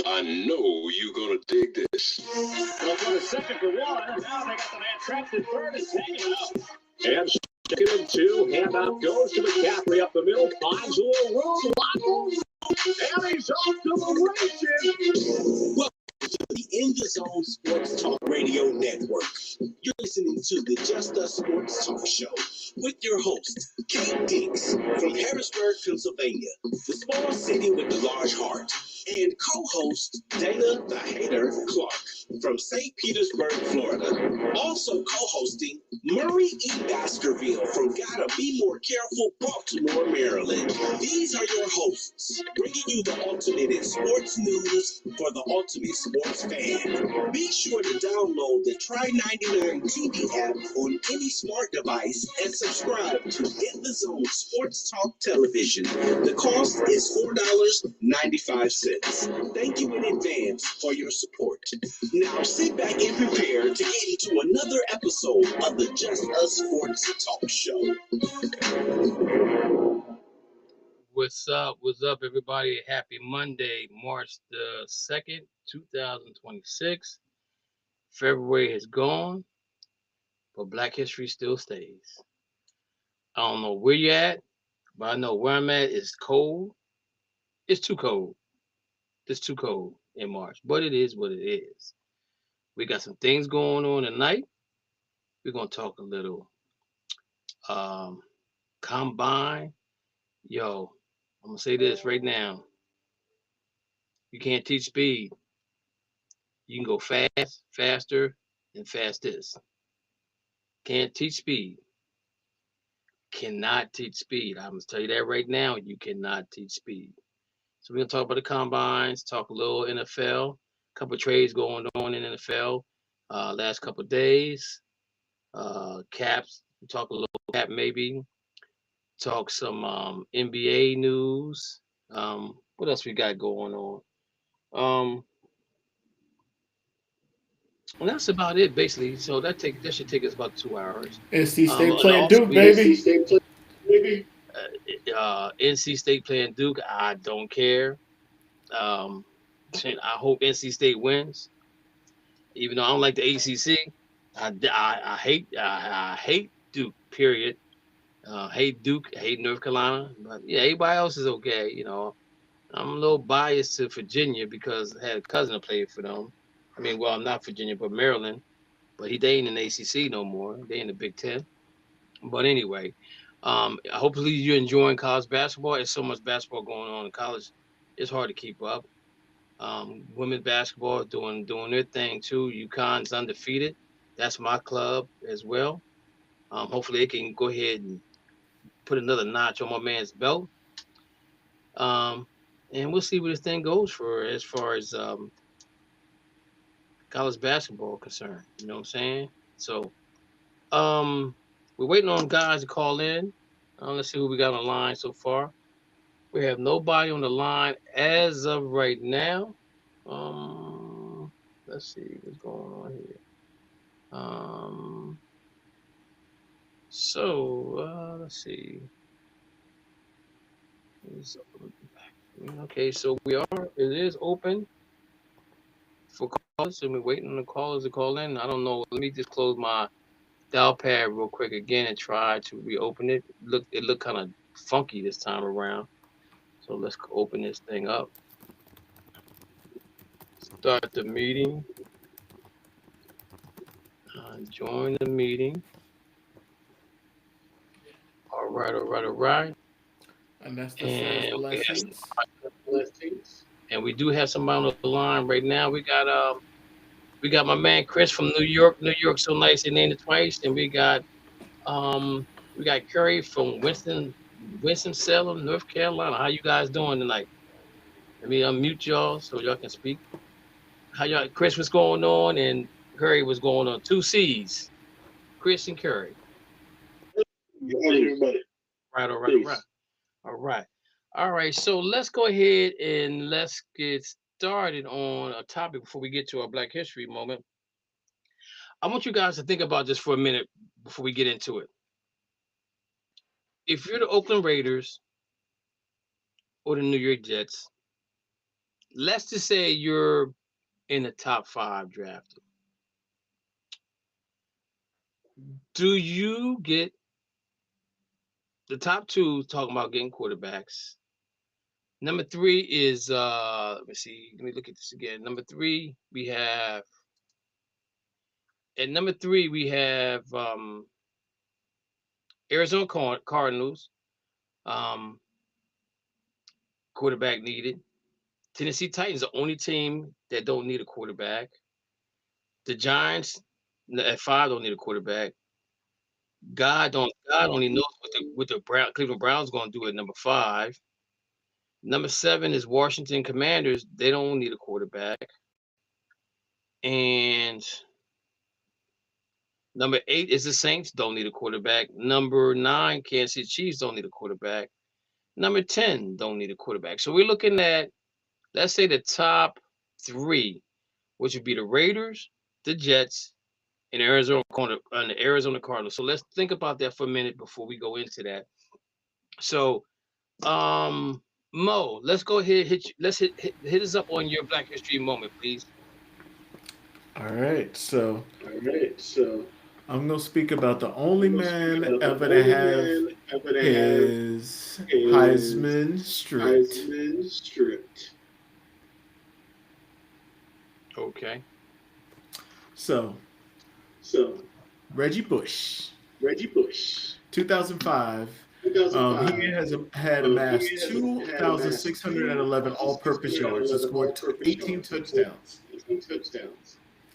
I know you're gonna dig this. Well, for the second for one, now they got the man trapped in third and hanging up. And second and two, handoff goes to McCaffrey up the middle, finds a little room, and he's off to the races. Welcome to the In the Zone Sports Talk Radio Network. You're listening to the Just Us Sports Talk Show with your host, Kate Dix from Harrisburg, Pennsylvania, the small city with the large heart, and co-host Dana the Hater Clark from St. Petersburg, Florida. Also co-hosting Murray E. Baskerville from Gotta Be More Careful, Baltimore, Maryland. These are your hosts, bringing you the ultimate in sports news for the ultimate sports fan. Be sure to download the Try 99 TV app on any smart device and subscribe to In the Zone Sports Talk Television. The cost is $4.95. Thank you in advance for your support. Now sit back and prepare to get into another episode of the Just Us Sports Talk Show. What's up? What's up, everybody? Happy Monday, March the 2nd, 2026. February is gone, but Black History still stays. I don't know where you're at, but I know where I'm at is cold. It's too cold. It's too cold in March, but it is what it is. We got some things going on tonight. We're going to talk a little combine. Yo, I'm going to say this right now. You can't teach speed. You can go fast, faster, and fastest. Can't teach speed. Cannot teach speed. I'm going to tell you that right now. You cannot teach speed. So we're going to talk about the combines, talk a little NFL, a couple of trades going on in NFL last couple of days. Caps, talk a little cap maybe. Talk some NBA news. What else we got going on? And that's about it, basically. So that should take us about 2 hours. NC State playing Duke, baby. NC State playing Duke. I don't care. I hope NC State wins. Even though I don't like the ACC, I hate Duke. Period. Hate Duke. Hate North Carolina. But yeah, everybody else is okay. You know, I'm a little biased to Virginia because I had a cousin that played for them. I mean, well, not Virginia, but Maryland. But they ain't in the ACC no more. They in the Big Ten. But anyway, hopefully you're enjoying college basketball. There's so much basketball going on in college. It's hard to keep up. Women's basketball doing their thing too. UConn's undefeated. That's my club as well. Hopefully they can go ahead and put another notch on my man's belt. And we'll see where this thing goes for as far as college basketball concerned. You know what I'm saying? So we're waiting on guys to call in. Let's see who we got on the line so far. We have nobody on the line as of right now. Let's see what's going on here. Let's see. Okay, so it is open for calls, and we're waiting on the callers to call in. I don't know. Let me just close my dial pad real quick again and try to reopen it. It looked kind of funky this time around. So let's open this thing up. Start the meeting. Join the meeting. All right. And that's the blessings. And we do have somebody on the line right now. We got my man Chris from New York. New York, so nice, they named it twice. And we got Curry from Winston-Salem, North Carolina. How you guys doing tonight? Let me unmute y'all so y'all can speak. How y'all? Chris, what's going on? And Curry, what's going on? 2 C's. Chris and Curry. All right. So let's go ahead and let's get started on a topic before we get to our Black History moment. I want you guys to think about this for a minute before we get into it. If you're the Oakland Raiders or the New York Jets, let's just say you're in the top 5 drafted. Do you get the top 2 talking about getting quarterbacks? Number 3 is let me see. Let me look at this again. Number 3, we have Arizona Cardinals. Quarterback needed. Tennessee Titans, the only team that don't need a quarterback. The Giants at 5 don't need a quarterback. God only knows what the Cleveland Browns going to do at number 5. Number 7 is Washington Commanders. They don't need a quarterback. And number 8 is the Saints. Don't need a quarterback. Number 9, Kansas City Chiefs don't need a quarterback. Number 10 don't need a quarterback. So we're looking at, let's say, the top 3, which would be the Raiders, the Jets, and the Arizona Cardinals. So let's think about that for a minute before we go into that. So, Mo, let's go ahead. Hit us up on your Black History moment, please. All right, so I'm gonna speak about the only man ever to have his Heisman stripped. Okay. So Reggie Bush, 2005. He has had amassed 2,611 all-purpose yards and scored 18 touchdowns,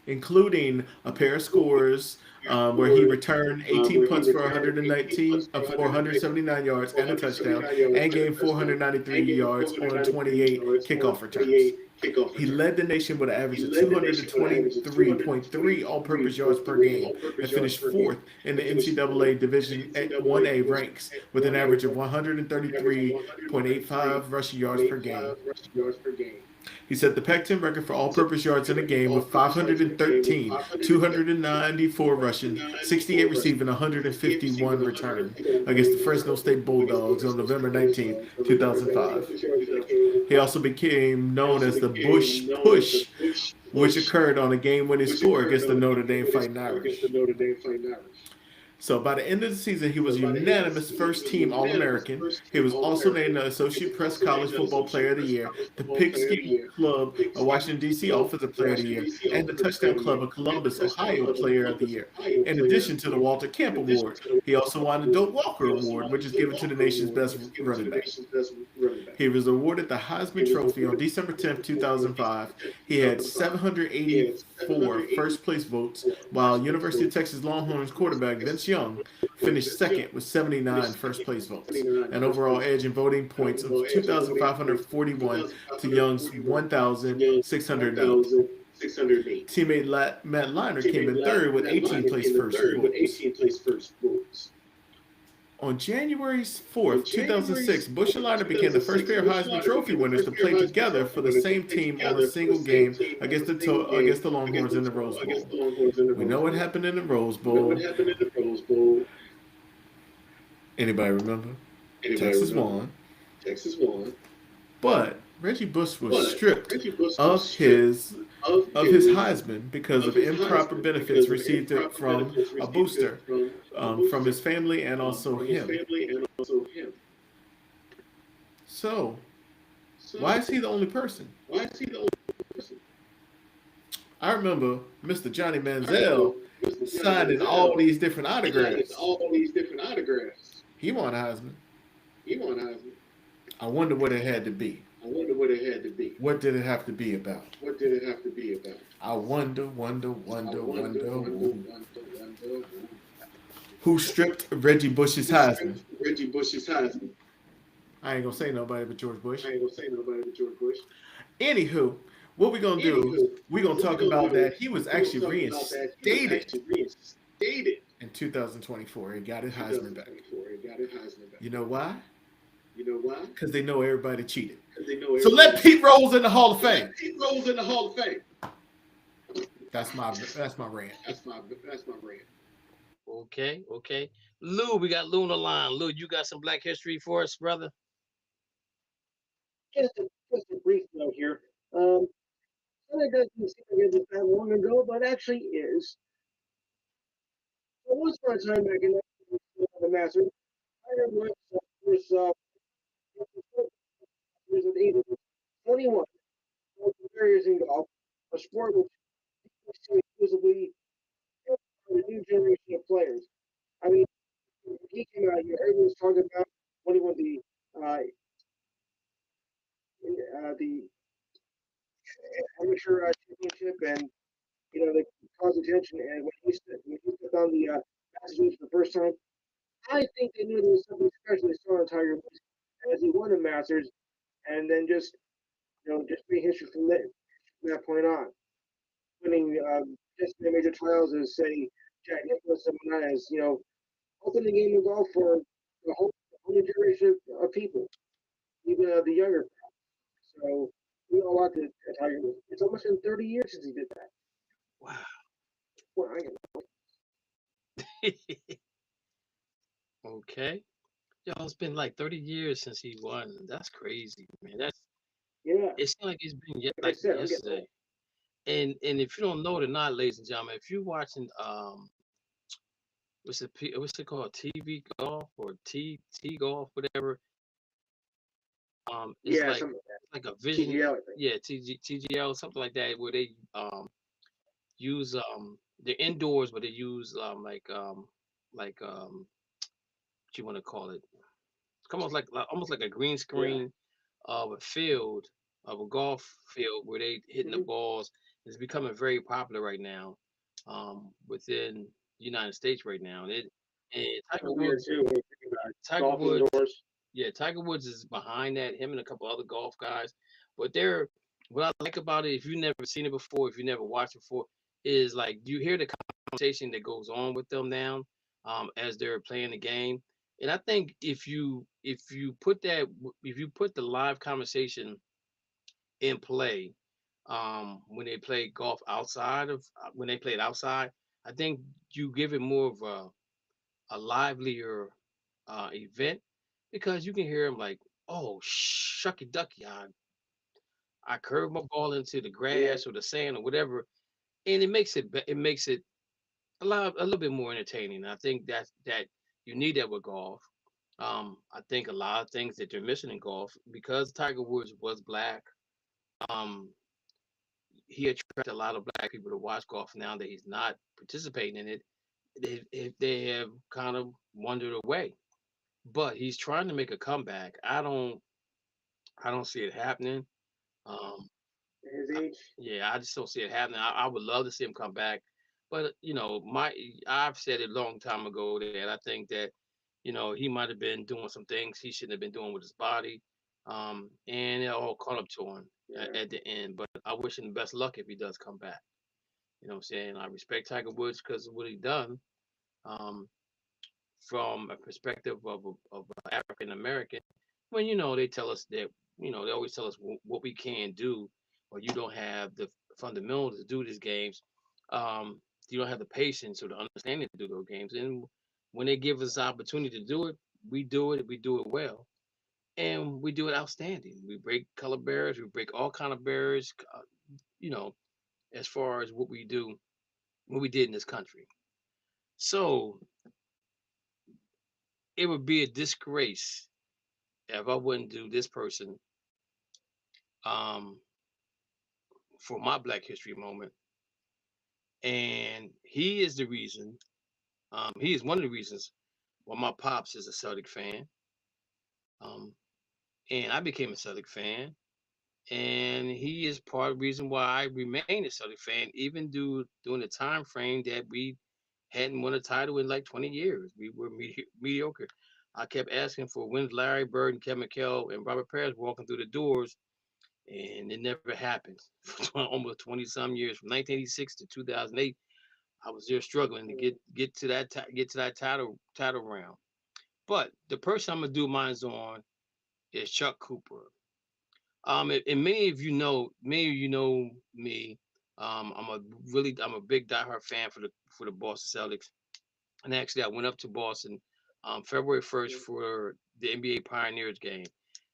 including a pair of scores where he returned 18 punts for 479 yards and a touchdown, and gained 493 yards on 28 kickoff returns. He led the nation with an average of 223.3 all-purpose yards per game and finished 4th in the NCAA Division 1A ranks with an average of 133.85 rushing yards per game. He set the Pac-10 record for all-purpose yards in a game with 513, 294 rushing, 68 receiving, 151 return against the Fresno State Bulldogs on November 19, 2005. He also became known as the Bush Push, which occurred on a game-winning score against the Notre Dame Fighting Irish. So by the end of the season, he was unanimous first-team All-American. He was also named the Associate Press College Football Player of the Year, the Pigskin Club of Washington, D.C. Offensive Player of the Year, and the Touchdown Club of Columbus, Ohio Player of the Year. In addition to the Walter Camp Award, he also won the Doak Walker Award, which is given to the nation's best running back. He was awarded the Heisman Trophy on December 10, 2005. He had 784 first-place votes, while University of Texas Longhorns quarterback Vince Young finished second with 79 first-place votes, an overall edge in voting points of 2,541 to Young's 1,608. Teammate Matt Leinart came in third with 18 place first votes. On January 4th, 2006, Bush and Leinart became the first pair of Heisman Trophy winners to play together for the same team on a single game against the Longhorns in the Rose Bowl. We know what happened in the Rose Bowl. Anybody remember? Texas won. But Reggie Bush was stripped of his Heisman because of improper benefits received from a booster from his family and also him. So, why is he the only person? I remember Mr. Johnny Manziel signing all these different autographs. He won Heisman. I wonder what it had to be. What did it have to be about? I wonder. Who stripped Reggie Bush's Heisman? I ain't gonna say nobody but George Bush. Anywho, what we gonna do? We gonna talk about that he was actually reinstated in 2024. He got his Heisman back. You know why? Because they know everybody cheated. So let Pete Rose in the Hall of Fame. That's my rant. Okay. Lou, we got Lou on the line. Lou, you got some Black History for us, brother? Just a brief note here. Something that doesn't seem like it was that long ago, but actually is. So once upon a time back in the Masters, Tiger Woods was at the age of 21. Barriers in golf, a sport which is exclusively for a new generation of players. I mean, he came out here, everyone was talking about when he won the amateur championship, and they caused attention. And when he stepped on the Masters for the first time, I think they knew there was something special they saw in Tiger Woods as he won the Masters, and then just made history from that point on, winning just the major titles as say Jack Nicklaus, someone as opened the game of golf for the whole new generation of people, even the younger. So we all like to Tiger Woods. It's almost been 30 years since he did that. Wow. Well, I can Okay. Yo, it's been like 30 years since he won. That's crazy, man. Yeah. It seems like it's been Like I like said, yesterday. And if you don't know it or not, ladies and gentlemen, if you're watching what's it called? TV golf or T golf, whatever. It's yeah, like something like a vision. TGL, I think. Yeah, TGL, something like that, where they use they're indoors, but they use like what you want to call it? It's almost like a green Yeah. screen of a field of a golf field where they hitting the Mhm. balls. It's becoming very popular right now within the United States right now. And Tiger Kind of weird Woods, too when you think about it. Tiger Golf Woods, indoors. yeah, Tiger Woods is behind that. Him and a couple other golf guys, but they're what I like about it. If you've never seen it before, if you never watched it before, is like you hear the conversation that goes on with them now as they're playing the game. And I think if you put the live conversation in play when they play golf outside of when they play it outside, I think you give it more of a livelier event because you can hear them like, oh shucky ducky, I curved my ball into the Yeah. grass or the sand or whatever, and it makes it a little bit more entertaining. I think that you need that with golf. I think a lot of things that you're missing in golf because Tiger Woods was black. Um, he attracted a lot of black people to watch golf. Now that he's not participating in it, they have kind of wandered away. But he's trying to make a comeback. I don't see it happening. Um, At his age. yeah, I just don't see it happening. I would love to see him come back, but I've said it a long time ago that I think that he might have been doing some things he shouldn't have been doing with his body, and it all caught up to him Yeah. at the end. But I wish him the best luck if he does come back. You know what I'm saying? I respect Tiger Woods because of what he done. Um, from a perspective of African American, when they tell us that they always tell us what we can do, or you don't have the fundamentals to do these games, you don't have the patience or the understanding to do those games. And when they give us the opportunity to do it, we do it. We do it well, and we do it outstanding. We break color barriers. We break all kind of barriers. You know, as far as what we did in this country. So it would be a disgrace if I wouldn't do this person um, for my Black History moment. And he is the reason, he is one of the reasons why my pops is a Celtic fan. Um, and I became a Celtic fan. And he is part of the reason why I remain a Celtic fan, even during the time frame that we hadn't won a title in like 20 years. We were mediocre. I kept asking for when's Larry Bird and Kevin McHale and Robert Perez walking through the doors, and it never happened. For almost 20 some years, from 1986 to 2008, I was there struggling to get to that title round. But the person I'm gonna do mine's on is Chuck Cooper. And many of you know me. I'm a big diehard fan for the Boston Celtics. And actually, I went up to Boston February 1st for the NBA Pioneers game.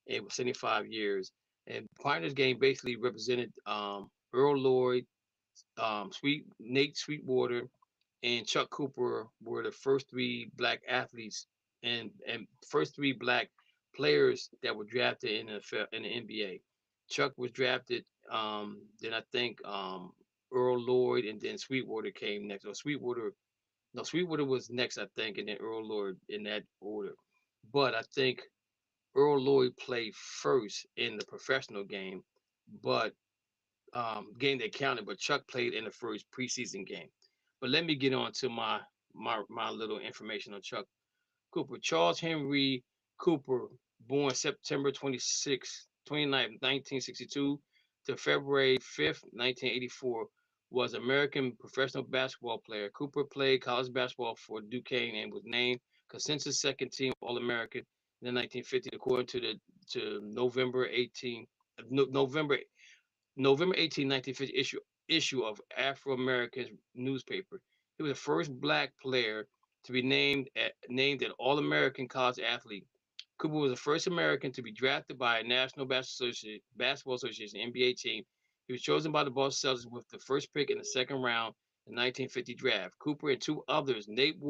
It was 75 years. And Pioneers game basically represented Earl Lloyd, Nate Sweetwater, and Chuck Cooper were the first three black athletes and first three black players that were drafted in the NBA. Chuck was drafted. Then I think Earl Lloyd and then Sweetwater came next. Or Sweetwater, no, Sweetwater was next, I think, and then Earl Lloyd in that order. But I think Earl Lloyd played first in the professional game, but game that counted. But Chuck played in the first preseason game. But let me get on to my little information on Chuck Cooper. Charles Henry Cooper, born September 26th, 29th, 1962 to February 5th, 1984, was an American professional basketball player. Cooper played college basketball for Duquesne and was named consensus second team All-American in the 1950, according to November 18, 1950 issue of Afro-American newspaper. He was the first black player to be named an All-American college athlete. Cooper was the first American to be drafted by a National Basketball Association (NBA) team. He was chosen by the Boston Celtics with the first pick in the second round in the 1950 draft. Cooper and two others, Nate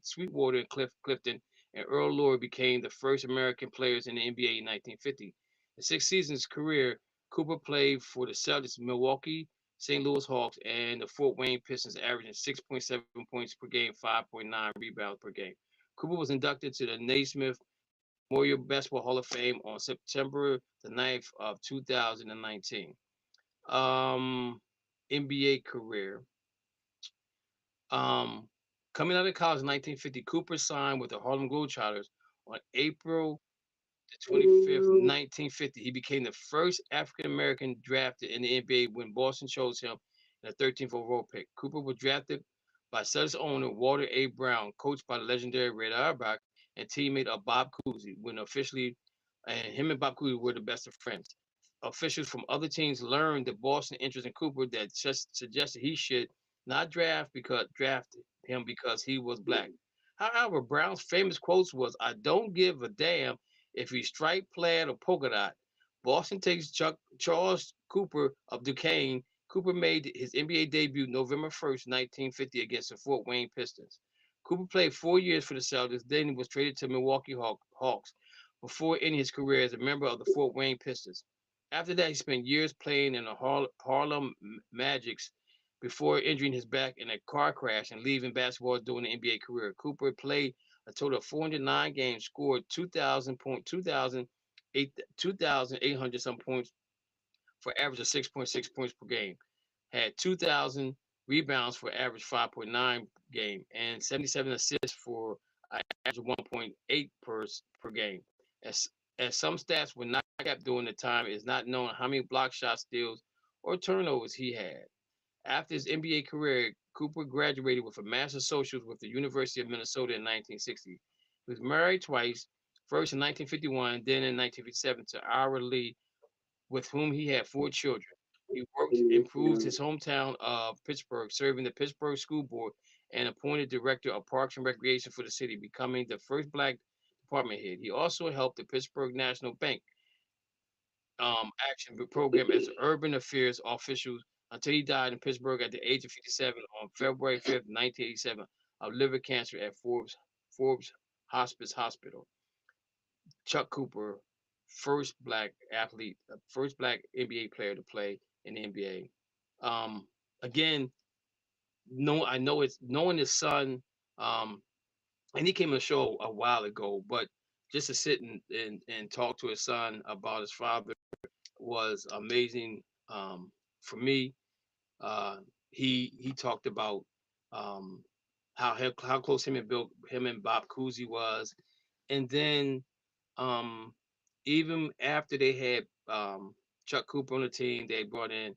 Sweetwater and Cliff Clifton, and Earl Lloyd, became the first American players in the NBA in 1950. In 6 seasons career, Cooper played for the Celtics, Milwaukee, St. Louis Hawks, and the Fort Wayne Pistons, averaging 6.7 points per game, 5.9 rebounds per game. Cooper was inducted to the Naismith Memorial Basketball Hall of Fame on September the 9th of 2019. NBA career. Coming out of college in 1950, Cooper signed with the Harlem Globetrotters on April the 25th, 1950. He became the first African American drafted in the NBA when Boston chose him in the 13th overall pick. Cooper was drafted by Celtics owner Walter A. Brown, coached by the legendary Red Auerbach, and teammate of Bob Cousy. And him and Bob Cousy were the best of friends. Officials from other teams learned the Boston interest in Cooper that just suggested he should not draft him because he was black. However, Brown's famous quotes was, "I don't give a damn if he's striped, plaid, or polka dot." Boston takes Charles Cooper of Duquesne. Cooper made his NBA debut November 1st, 1950 against the Fort Wayne Pistons. Cooper played 4 years for the Celtics, then was traded to Milwaukee Hawks before ending his career as a member of the Fort Wayne Pistons. After that, he spent years playing in the Harlem Magics before injuring his back in a car crash and leaving basketball during the NBA career. Cooper played a total of 409 games, scored 2,800 some points for average of 6.6 points per game, had 2,000 rebounds for average 5.9 game, and 77 assists for average 1.8 per game. As some stats were not kept during the time, it is not known how many block shots, steals, or turnovers he had. After his NBA career, Cooper graduated with a Master's of Socials with the University of Minnesota in 1960. He was married twice, first in 1951, then in 1957 to Ira Lee, with whom he had 4 children. He improved his hometown of Pittsburgh, serving the Pittsburgh School Board and appointed director of Parks and Recreation for the city, becoming the first black department head. He also helped the Pittsburgh National Bank action program as urban affairs official until he died in Pittsburgh at the age of 57 on February 5th, 1987, of liver cancer at Forbes Hospice Hospital. Chuck Cooper, first black athlete, first black NBA player to play in the NBA. Again, no, I know it's knowing his son, and he came on the show a while ago, but just to sit and talk to his son about his father was amazing for me. He talked about how close him and Bob Cousy was, and then um, even after they had Chuck Cooper on the team, they brought in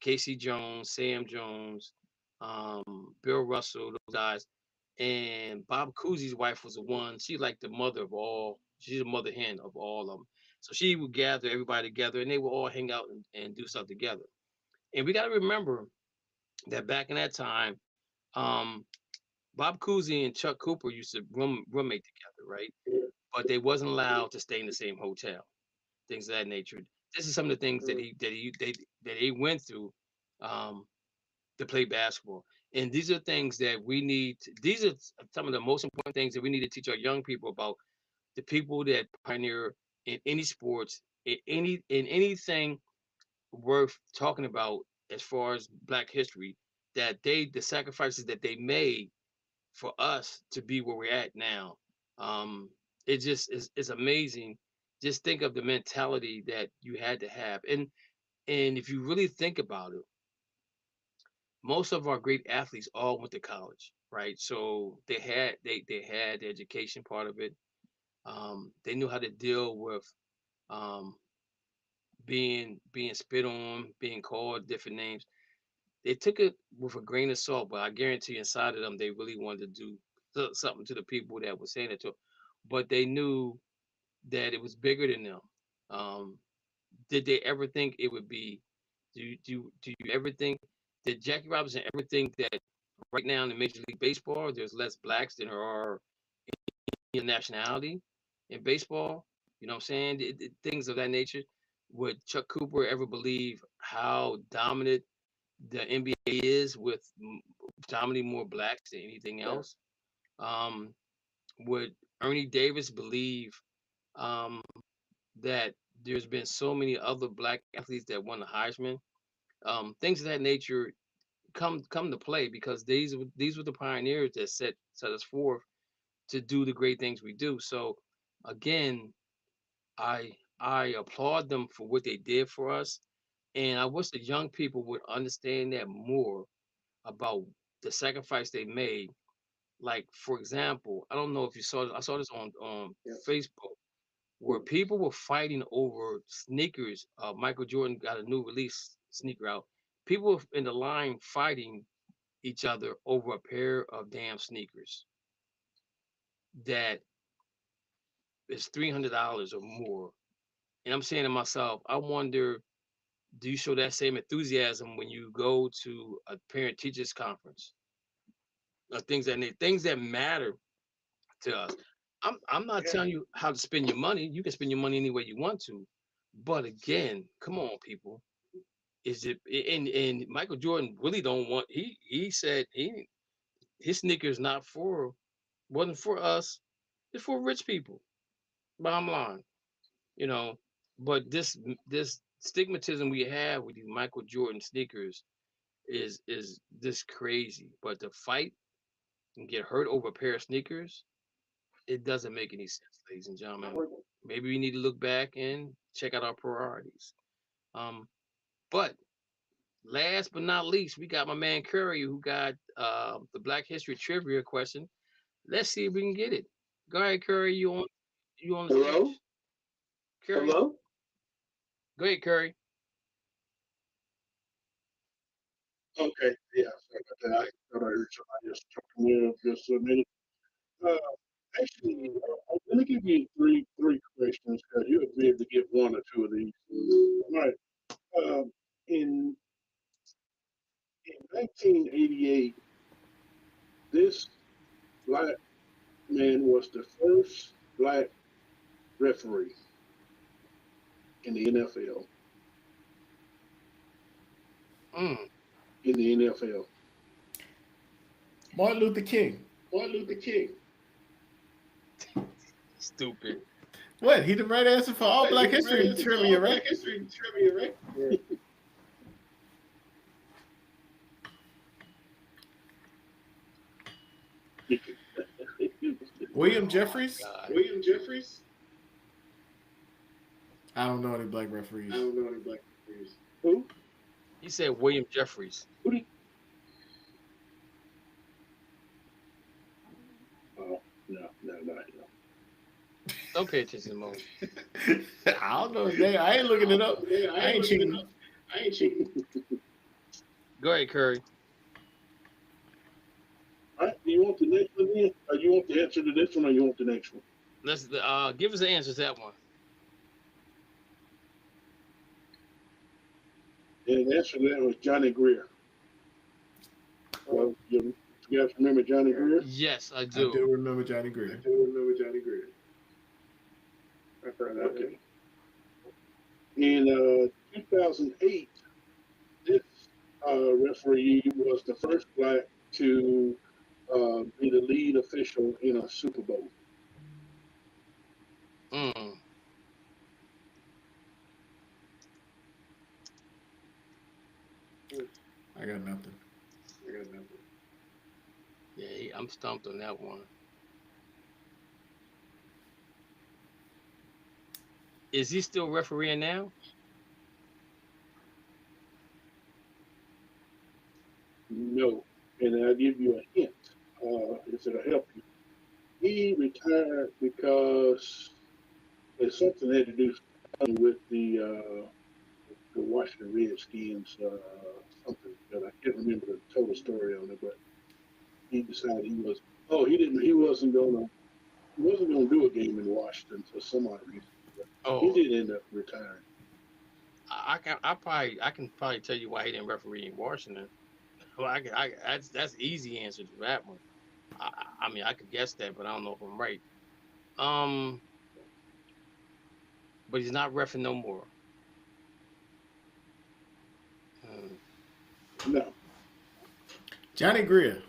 Casey Jones, Sam Jones, Bill Russell, those guys, and Bob Cousy's wife was the one. She's like the mother of all. She's the mother hen of all of them. So she would gather everybody together, and they would all hang out and do stuff together. And we got to remember that back in that time, um, Bob Cousy and Chuck Cooper used to roommate together, right? But they wasn't allowed to stay in the same hotel, things of that nature. this is some of the things that he went through to play basketball. And these are things that we need. These are some of the most important things that we need to teach our young people about the people that pioneer in any sports, in anything worth talking about as far as Black history, that the sacrifices that they made for us to be where we're at now. It just is amazing. Just think of the mentality that you had to have. And if you really think about it, most of our great athletes all went to college, right? So they had the education part of it. They knew how to deal with um, being spit on, being called different names. They took it with a grain of salt, but I guarantee inside of them they really wanted to do something to the people that were saying it to them. But they knew that it was bigger than them. Um, did they ever think it would be? Do you ever think? Did Jackie Robinson ever think that right now in the Major League Baseball there's less blacks than there are in nationality in baseball? You know what I'm saying? Things of that nature. Would Chuck Cooper ever believe how dominant the NBA is with dominating more blacks than anything else? Would Ernie Davis believe that there's been so many other black athletes that won the Heisman? Things of that nature come to play because these were the pioneers that set us forth to do the great things we do. So again, I applaud them for what they did for us, and I wish the young people would understand that more about the sacrifice they made. Like for example, I don't know if you saw this. I saw this on Facebook where people were fighting over sneakers. Michael Jordan got a new release sneaker out. People were in the line fighting each other over a pair of damn sneakers that is $300 or more. And I'm saying to myself, I wonder, do you show that same enthusiasm when you go to a parent teachers conference? Things that matter to us. I'm not telling you how to spend your money. You can spend your money any way you want to. But again, come on, people. Is it and Michael Jordan really don't want he said his sneakers wasn't for us, it's for rich people. Bottom line, you know. But this stigmatism we have with these Michael Jordan sneakers is this crazy. But to fight and get hurt over a pair of sneakers, it doesn't make any sense, ladies and gentlemen. Maybe we need to look back and check out our priorities. But last but not least, we got my man Curry who got the Black History trivia question. Let's see if we can get it. Go ahead, Curry. You on the Hello? stage? Curry. Hello? Go ahead, Curry. Okay, yeah, sorry about that. I thought I heard somebody just talking in just a minute. Actually, I'm going to give you three questions because you'll be able to get one or two of these. All right. In 1988, this black man was the first black referee in the NFL. In the NFL. Martin Luther King. Martin Luther King. Stupid. What? He the right answer for all Black History trivia, right? Black History trivia, right? Yeah. William Jeffries? William Jeffries? I don't know any black referees. Who? He said William Jeffries. Who did? Oh, no. Don't pay attention to Mo. I don't know his name. I ain't looking it up. I ain't cheating. Go ahead, Curry. All right, do you want the next one then? Or you want the answer to this one or you want the next one? Let's give us the answer to that one. And the answer to that was Johnny Greer. Well, you guys remember Johnny Greer? Yes, I do. I do remember Johnny Greer. Okay. In 2008, this referee was the first black to be the lead official in a Super Bowl. Mm. I got nothing. Yeah, I'm stumped on that one. Is he still refereeing now? No, and I'll give you a hint if it'll help you. He retired because it's something had to do with the Washington Redskins, something that I can't remember the total story on it, but he decided he was. Oh, he wasn't gonna do a game in Washington for some odd reason. But he did end up retiring. I can probably tell you why he didn't referee in Washington. Well, that's easy answer to that one. I mean, I could guess that, but I don't know if I'm right. But he's not reffing no more. No. Johnny Greer.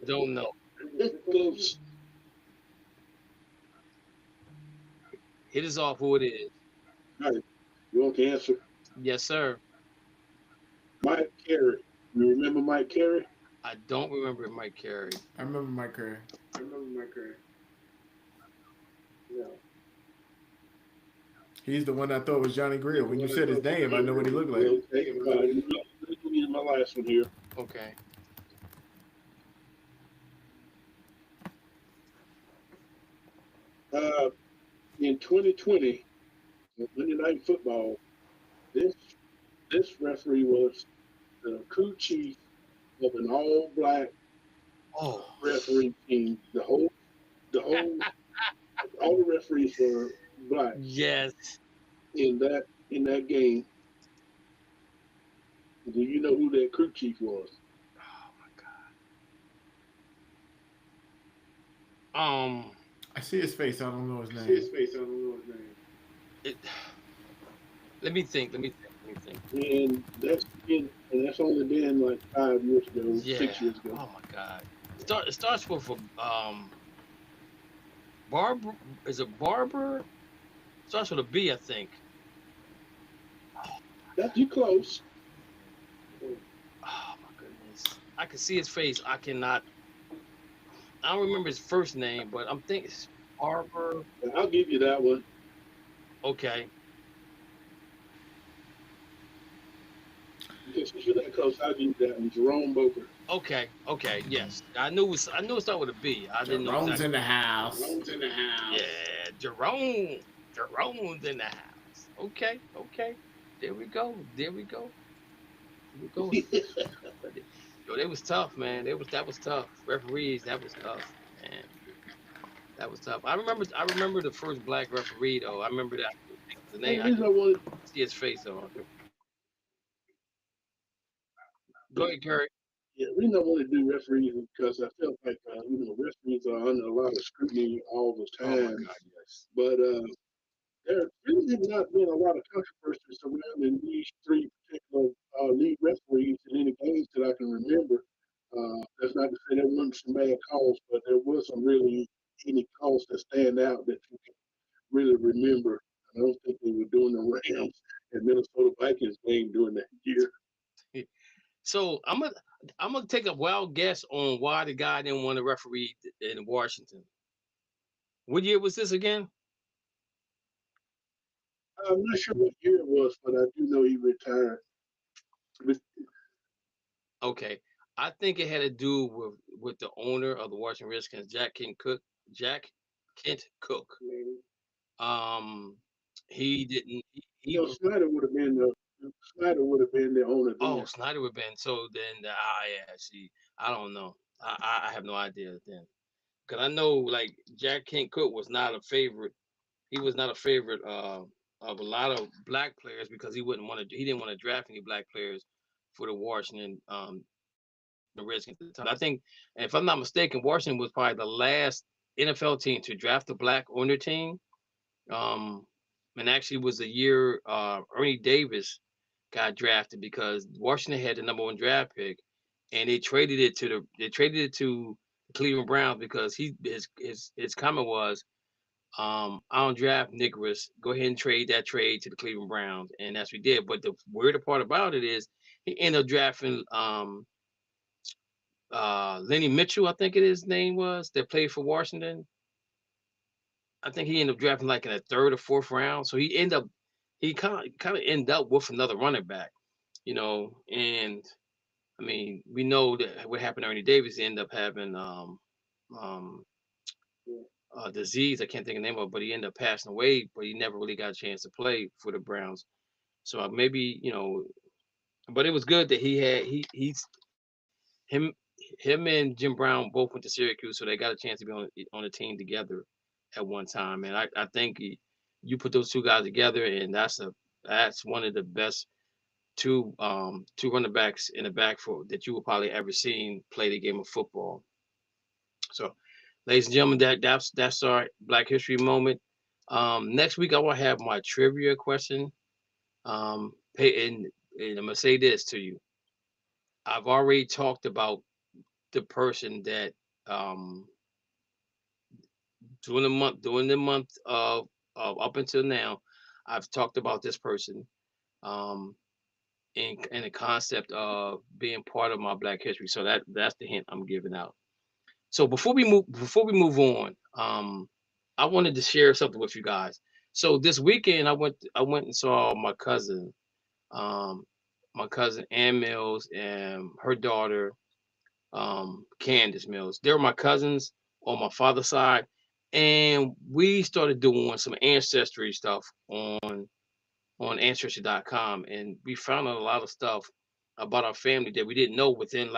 Don't know. Close. Hit us off who it is. All right. You want the answer? Yes, sir. Mike Carey. You remember Mike Carey? I don't remember Mike Carey. I remember Mike Carey. Yeah. He's the one I thought was Johnny Greer. When you said his name, I know what he looked like. Okay. Let me use my last one here. Okay. In 2020, Monday Night Football, this referee was the crew chief of an all-black referee team. All the referees were black. Yes. In that game. Do you know who that crew chief was? Oh my God. I see his face. I don't know his name. Let me think. And that's only been like 5 years ago, Yeah. 6 years ago. Oh my God. It starts with Barber. Is it Barber? Starts with a B, I think. That's you close. Oh my goodness. I can see his face. I don't remember his first name, but I'm thinking it's Barber. I'll give you that one. Okay. Because you're that close, I'll give you that one. Jerome Boker. Okay. Yes. I knew it started with a B. I didn't know. Jerome's in the house. Yeah, Jerome's in the house. Okay. There we go. Yo, they was tough, man. That was tough. Referees, that was tough, man. That was tough. I remember the first black referee though. I remember that. The name. I can see his face though. Go ahead, Curry. Yeah, we don't want to do referees because I felt like referees are under a lot of scrutiny all the time. Oh my God, yes. But there really have not been a lot of controversy surrounding these three particular lead referees in any games that I can remember. That's not to say there weren't some bad calls, but there was some really any calls that stand out that you can really remember. I don't think they were doing the Rams and Minnesota Vikings game during that year. So I'm gonna take a wild guess on why the guy didn't want to referee in Washington. What year was this again? I'm not sure what year it was, but I do know he retired. Okay, I think it had to do with the owner of the Washington Redskins, Jack Kent Cooke. He didn't. Snyder would have been the owner. Oh, Snyder would have been. So then, yeah. See, I don't know. I have no idea then, because I know like Jack Kent Cooke was not a favorite. He was not a favorite of a lot of black players because he didn't want to draft any black players for the Washington the Redskins at the time. I think, if I'm not mistaken, Washington was probably the last NFL team to draft a black on their team. And actually was the year Ernie Davis got drafted, because Washington had the #1 draft pick, and they traded it to the Cleveland Browns, because his comment was, I don't draft niggers. Go ahead and trade to the Cleveland Browns, and that's what we did. But the weirder part about it is he ended up drafting Lenny Mitchell, I think his name was, that played for Washington. I think he ended up drafting like in the 3rd or 4th round. So he kind of ended up with another running back, and I mean, we know that what happened to Ernie Davis, he ended up having disease. I can't think of the name of it, but he ended up passing away, but he never really got a chance to play for the Browns. So maybe, but it was good that him and Jim Brown both went to Syracuse, so they got a chance to be on a team together at one time. And I think you put those two guys together, and that's one of the best two running backs in the backfield that you will probably ever seen play the game of football. So, ladies and gentlemen, that's our Black History moment. Next week I will have my trivia question. And I'm gonna say this to you. I've already talked about the person that during the month of up until now, I've talked about this person in the concept of being part of my Black History. So that's the hint I'm giving out. So before we move on, I wanted to share something with you guys. So this weekend I went and saw my cousin Ann Mills and her daughter Candace Mills. They were my cousins on my father's side, and we started doing some ancestry stuff on ancestry.com, and we found out a lot of stuff about our family that we didn't know within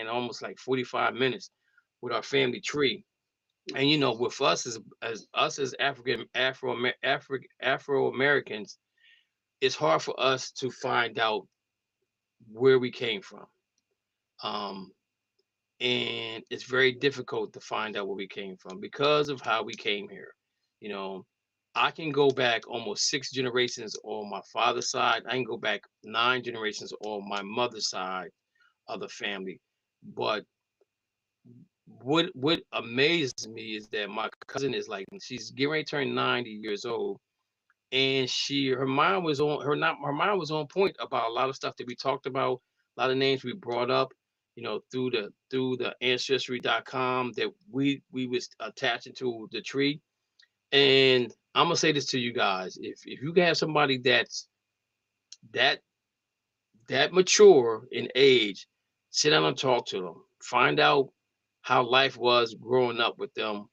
almost like 45 minutes with our family tree. And with us as Afro Americans, it's hard for us to find out where we came from. And it's very difficult to find out where we came from because of how we came here. I can go back almost 6 generations on my father's side. I can go back 9 generations on my mother's side of the family. But what amazes me is that my cousin is she's getting ready to turn 90 years old, and her mind was on point about a lot of stuff that we talked about, a lot of names we brought up, through the ancestry.com that we was attaching to the tree. And I'm gonna say this to you guys: if you have somebody that's that mature in age, sit down and talk to them, find out how life was growing up with them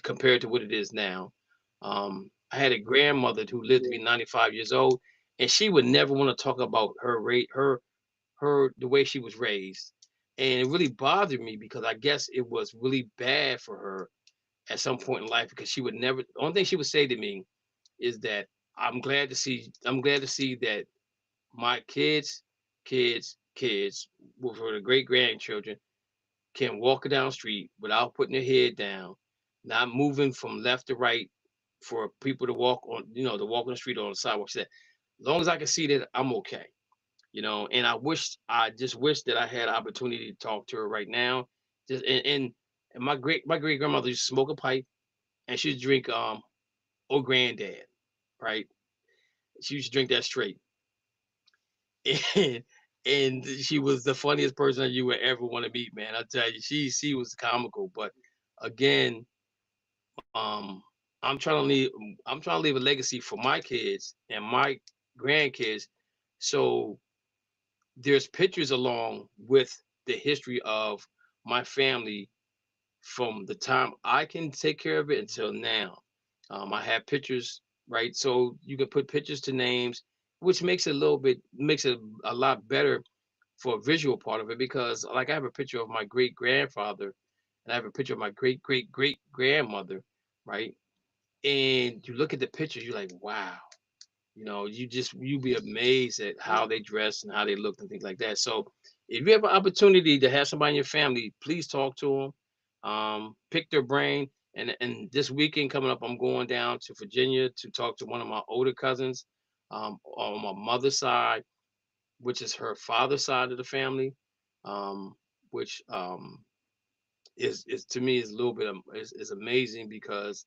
compared to what it is now. I had a grandmother who lived to be 95 years old, and she would never want to talk about the way she was raised. And it really bothered me because I guess it was really bad for her at some point in life, because she would never, the only thing she would say to me is that I'm glad to see that my kids, for the great grandchildren, can walk down the street without putting their head down, not moving from left to right for people to walk on, to walk on the street or on the sidewalk. She said, as long as I can see that, I'm okay. And I just wish that I had an opportunity to talk to her right now. Just and my great grandmother used to smoke a pipe, and she'd drink old granddad, right? She used to drink that straight. And she was the funniest person that you would ever want to meet, man. I tell you, she was comical. But again, I'm trying to leave a legacy for my kids and my grandkids. So there's pictures along with the history of my family from the time I can take care of it until now. I have pictures, right? So you can put pictures to names, which makes it a lot better for a visual part of it, because I have a picture of my great grandfather and I have a picture of my great great great grandmother, right? And you look at the pictures, you're like, wow, you'd be amazed at how they dress and how they look and things like that. So if you have an opportunity to have somebody in your family, please talk to them. Pick their brain. And this weekend coming up, I'm going down to Virginia to talk to one of my older cousins on my mother's side, which is her father's side of the family, which is to me is a little bit is amazing because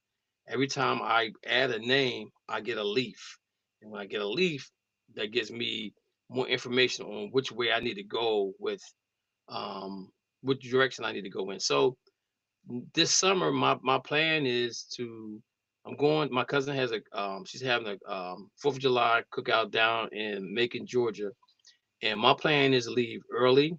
every time I add a name, I get a leaf, and when I get a leaf, that gives me more information on which way I need to go with which direction I need to go in. So this summer, my plan is to my cousin has she's having a 4th of July cookout down in Macon, Georgia, and my plan is to leave early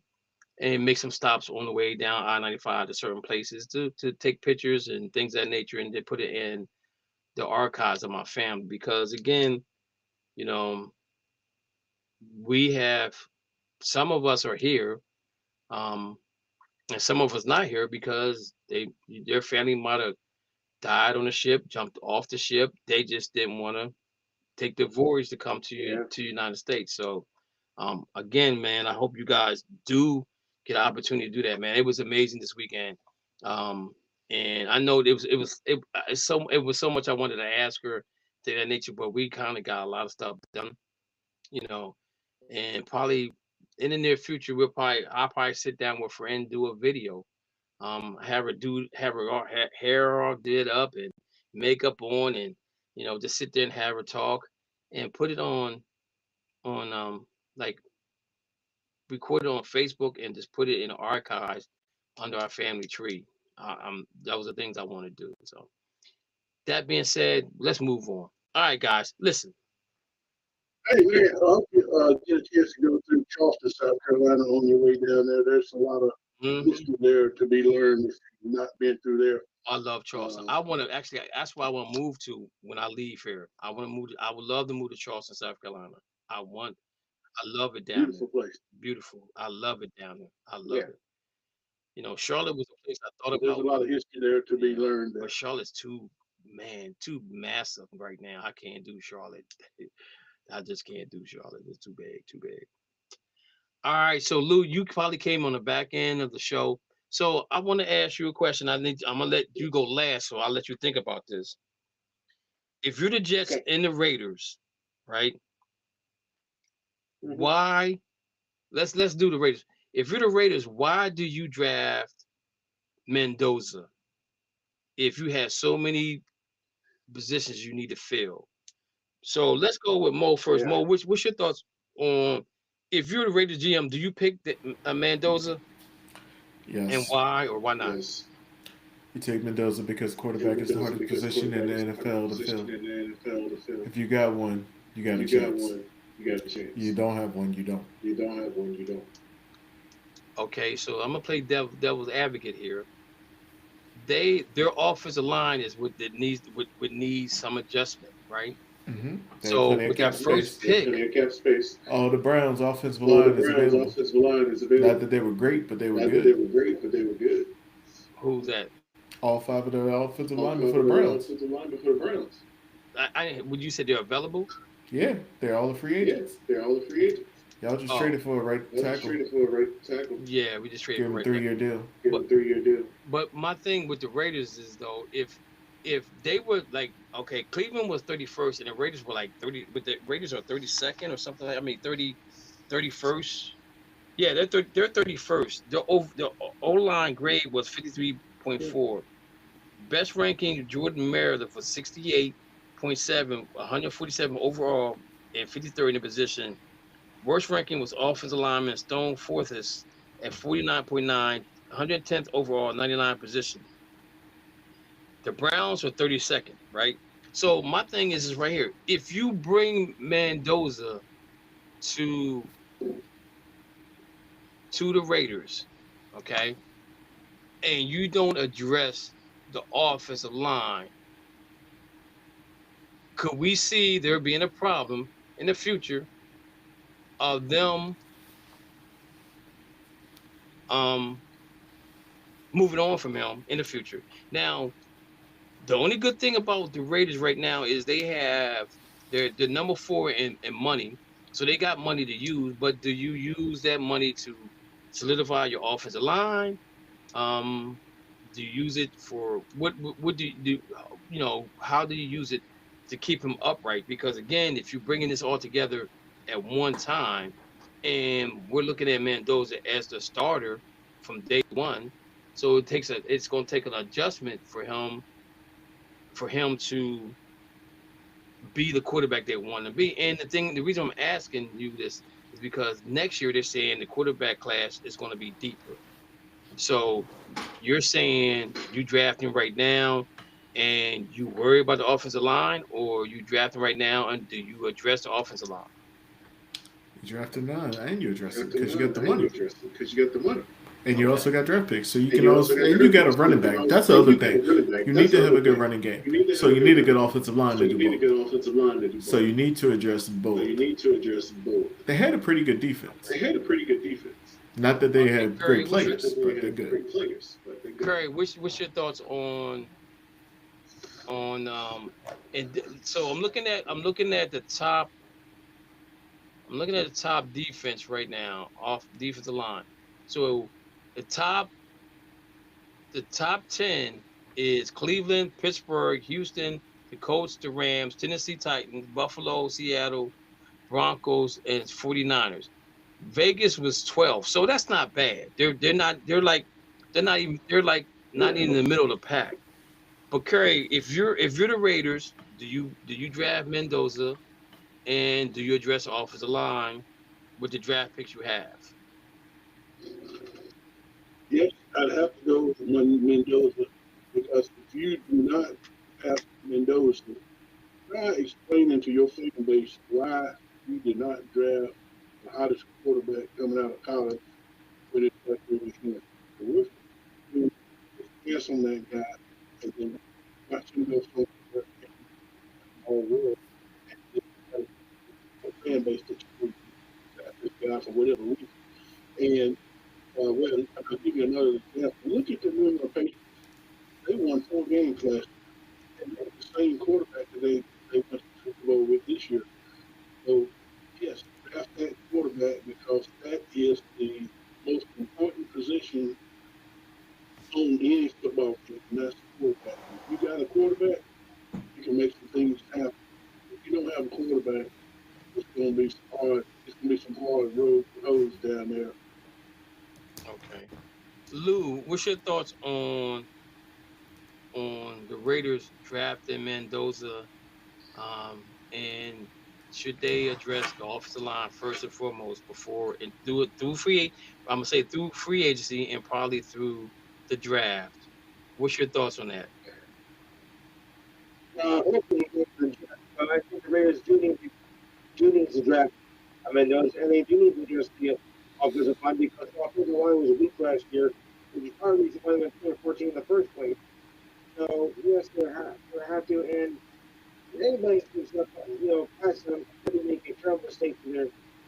and make some stops on the way down I-95 to certain places to take pictures and things of that nature, and then put it in the archives of my family. Because again, you know, we have some of us are here, and some of us not here because their family might have died on the ship, jumped off the ship. They just didn't want to take the voyage to come to the United States. So again, man, I hope you guys do get an opportunity to do that, man. It was amazing this weekend. And I know it was so much I wanted to ask her to that nature, but we kind of got a lot of stuff done, you know, and probably in the near future, I'll probably sit down with her and do a video. Have her hair all did up and makeup on, and just sit there and have her talk and put it on like record it on Facebook and just put it in the archives under our family tree. That was the things I want to do. So that being said, let's move on. All right, guys, listen. Hey, man, I hope you get a chance to go through Charleston, South Carolina on your way down there. There's a lot of history there to be learned if you've not been through there. I love Charleston. I want to actually, that's where I want to move to when I leave here. I want to move. I would love to move to Charleston, South Carolina. I love it down there. Beautiful place. Beautiful. I love it down there. I love it. Charlotte was a place I thought about. There's a lot of history there to be learned. But Charlotte's too massive right now. I can't do Charlotte. I just can't do Charlotte. It's too big, too big. All right, so Lou, you probably came on the back end of the show. So I want to ask you a question. I'm gonna let you go last, so I'll let you think about this. If you're the Jets and the Raiders, right? Mm-hmm. Why? Let's do the Raiders. If you're the Raiders, why do you draft Mendoza if you have so many positions you need to fill? So let's go with Mo first. Yeah. Mo, what's your thoughts on if you're the Raiders GM? Do you pick Mendoza? Yes. And why or why not? Yes. You take Mendoza because quarterback is the hardest position in the NFL to fill. If you got one, you got a chance. You don't have one, you don't. Okay, so I'm gonna play devil's advocate here. Their offensive line is what needs some adjustment, right? Mm-hmm. So with that first pick, oh, the Browns' offensive line is available. Not that they were great, but they were good. Who's that? All 5 of the offensive linemen for the Browns. Would you say they're available? Yeah, they're all the free agents. Y'all just traded for a right tackle. Yeah, we just traded for a 3-year deal. But my thing with the Raiders is though, if they were like, okay, Cleveland was 31st and the Raiders were like 30, but the Raiders are 32nd or something like, 31st. Yeah, they're 31st. The O-line grade was 53.4. Best ranking, Jordan Meredith was 68.7, 147 overall, and 53rd in the position. Worst ranking was offensive lineman Stone Forthus at 49.9, 110th overall, 99 position. The Browns were 32nd, right? So my thing is right here. If you bring Mendoza to the Raiders, okay, and you don't address the offensive line, could we see there being a problem in the future of them moving on from him in the future? Now, the only good thing about the Raiders right now is they're number 4 in money, so they got money to use. But do you use that money to solidify your offensive line? Do you use it for what do you do? You know, how do you use it to keep him upright? Because again, if you're bringing this all together at one time, and we're looking at Mendoza as the starter from day one, so it's going to take an adjustment for him to be the quarterback they want to be. And the reason I'm asking you this is because next year they're saying the quarterback class is going to be deeper. So you're saying you drafting right now and you worry about the offensive line, or you drafting right now and do you address the offensive line? You drafted now and you address it because you got the money. And you also got draft picks, so you can also, and you got a running back. That's the other thing. You need to have a good running game. So you need a good offensive line to do both. So you need to address both. They had a pretty good defense. Not that they had great players, but they're good. Curry, what's your thoughts on and so I'm looking at the top defense right now off defensive line. So the top 10 is Cleveland, Pittsburgh, Houston, the Colts, the Rams, Tennessee Titans, Buffalo, Seattle, Broncos, and 49ers. Vegas was 12, so that's not bad. They're not even in the middle of the pack. But Curry, if you're the Raiders, do you draft Mendoza, and do you address the offensive line with the draft picks you have? Yes, I'd have to go with Mendoza, because if you do not have Mendoza, try explaining to your fan base why you did not draft the hottest quarterback coming out of college with it like it was him. So what's the guess on that guy, and then watch him go somewhere all world, and then a fan base that you got this guy for whatever reason. And well, I'll give you another example. Look at the New England Patriots. They won 4 games last year, and they have the same quarterback that they went to the Super Bowl with this year. So, yes, draft that quarterback, because that is the most important position on any football team, and that's the quarterback. If you got a quarterback, you can make some things happen. If you don't have a quarterback, it's going to be some hard roads down there. Okay. Lou, what's your thoughts on the Raiders drafting Mendoza, and should they address the offensive line first and foremost before and do it through free agency and probably through the draft? What's your thoughts on that? I think the Raiders do need to draft Mendoza, and they do need to address the offensive line, because the offensive line was weak last year, which is part of the reason why they went 2014 in the first place. So yes, they have to, and anybody who's not, past them, they make a terrible mistake in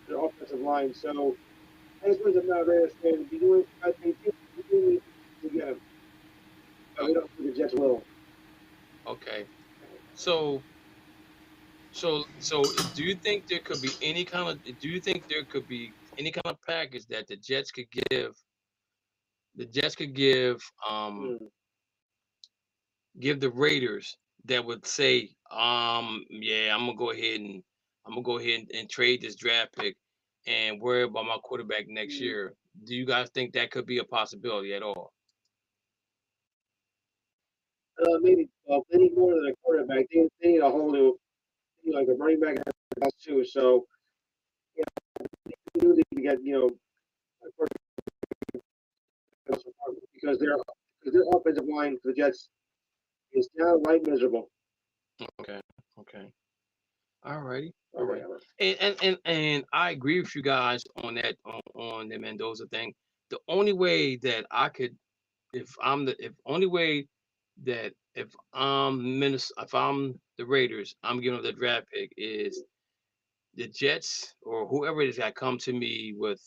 their offensive line. So as much as I'm not a Raiders fan, be doing what they do need to get them. I don't think the Jets will. Okay. So do you think there could be any kind of package that the Jets could give give the Raiders that would say, yeah, I'm gonna go ahead and trade this draft pick and worry about my quarterback next year? Do you guys think that could be a possibility at all? Maybe they need more than a quarterback. They need a whole new, like a running back too. So yeah, they do need to get a quarterback, because their offensive line for the Jets is downright miserable. Okay. All righty. And I agree with you guys on that, on the Mendoza thing. The only way that I could, if I'm the Raiders, I'm giving up the draft pick, is the Jets or whoever it is that come to me with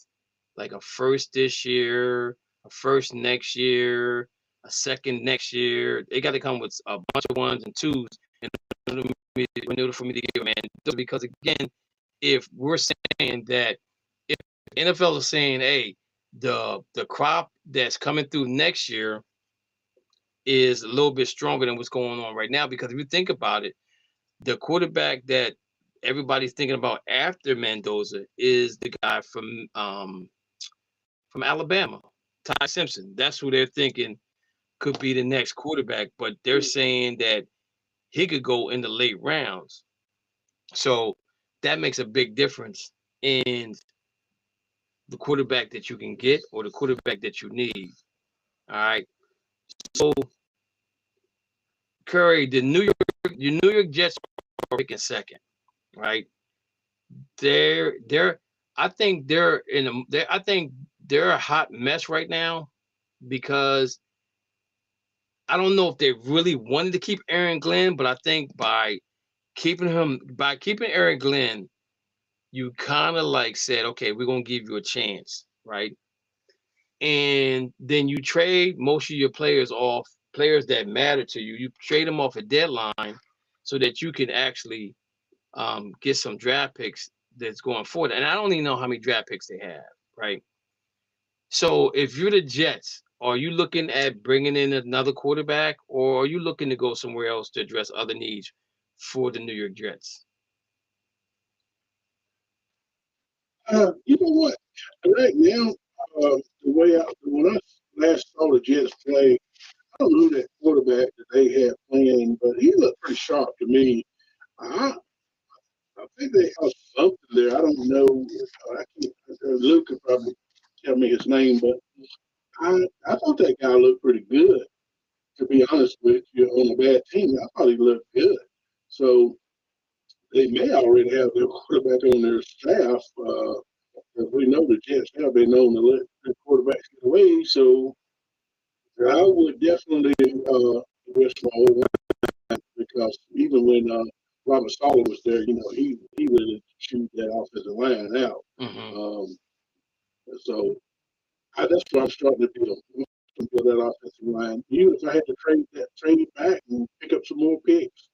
like a first this year, a first next year, a second next year. They got to come with a bunch of ones and twos in order for me to give, man. Because again, if we're saying that, if the NFL is saying, hey, the crop that's coming through next year is a little bit stronger than what's going on right now. Because if you think about it, the quarterback that everybody's thinking about after Mendoza is the guy from Alabama, Ty Simpson. That's who they're thinking could be the next quarterback, but they're saying that he could go in the late rounds. So that makes a big difference in the quarterback that you can get or the quarterback that you need. All right. So Curry, your New York Jets are picking second, right? I think they're a hot mess right now because I don't know if they really wanted to keep Aaron Glenn, but I think by keeping Aaron Glenn, you kind of like said, okay, we're gonna give you a chance, right? And then you trade most of your players that matter to you. You trade them off a deadline so that you can actually get some draft picks that's going forward. And I don't even know how many draft picks they have, right? So if you're the Jets, are you looking at bringing in another quarterback, or are you looking to go somewhere else to address other needs for the New York Jets? You know what? Right now, when I last saw the Jets play, I don't know who that quarterback that they had playing, but he looked pretty sharp to me. I think they have something there. I don't know. Luke could probably tell me his name, but I thought that guy looked pretty good. To be honest with you, on a bad team, I thought he looked good. So they may already have their quarterback on their staff. Because we know the Jets have been known to let the quarterbacks get away. So I would definitely risk my whole line because even when Robert Saleh was there, he really chewed that offensive line out. Mm-hmm. So that's what I'm starting to do. I'm build that offensive line. Even if I had to trade it back and pick up some more picks,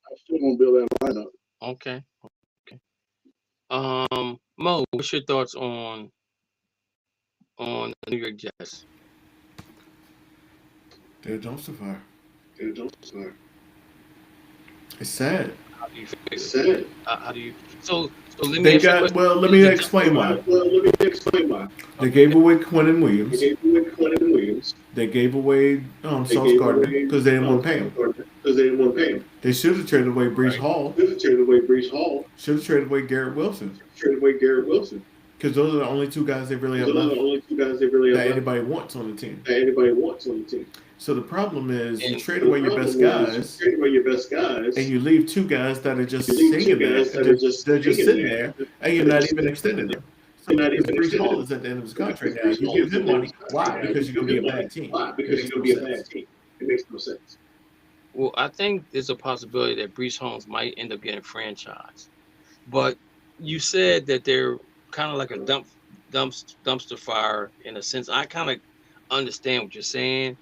I'm still gonna build that lineup. Okay. Mo, what's your thoughts on the New York Jets? They're a dumpster fire. It's sad. How do you feel? How do you? So let me explain why. They gave away Quinnen Williams. They gave away Sauce Gardner because they didn't want to pay him. They should have traded away Breece Hall. Should have traded away Garrett Wilson. Because those are the only two guys they really have left that anybody wants on the team. So the problem is you trade away your best guys, and you leave two guys that are just singing there. They're just sitting there, and you're not even extending them. So Breece Hall is at the end of his contract now. You give him money. Why? Because you're going to be a bad team. It makes no sense. Well, I think there's a possibility that Breece Hall might end up getting franchised. But you said that they're kind of like a dumpster fire in a sense. I kind of understand what you're saying.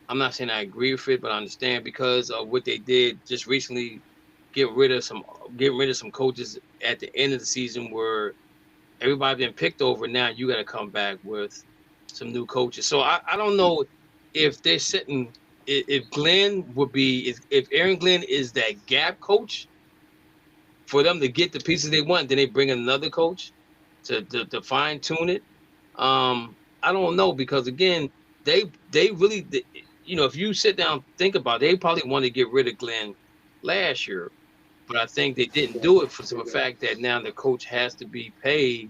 I'm not saying I agree with it, but I understand because of what they did just recently, getting rid of some coaches at the end of the season where everybody been picked over. Now you got to come back with some new coaches. So I don't know if they're sitting. If Aaron Glenn is that gap coach for them to get the pieces they want, then they bring another coach to fine tune it. I don't know because again, they really, if you sit down and think about it, they probably want to get rid of Glenn last year, but I think they didn't do it for the fact that now the coach has to be paid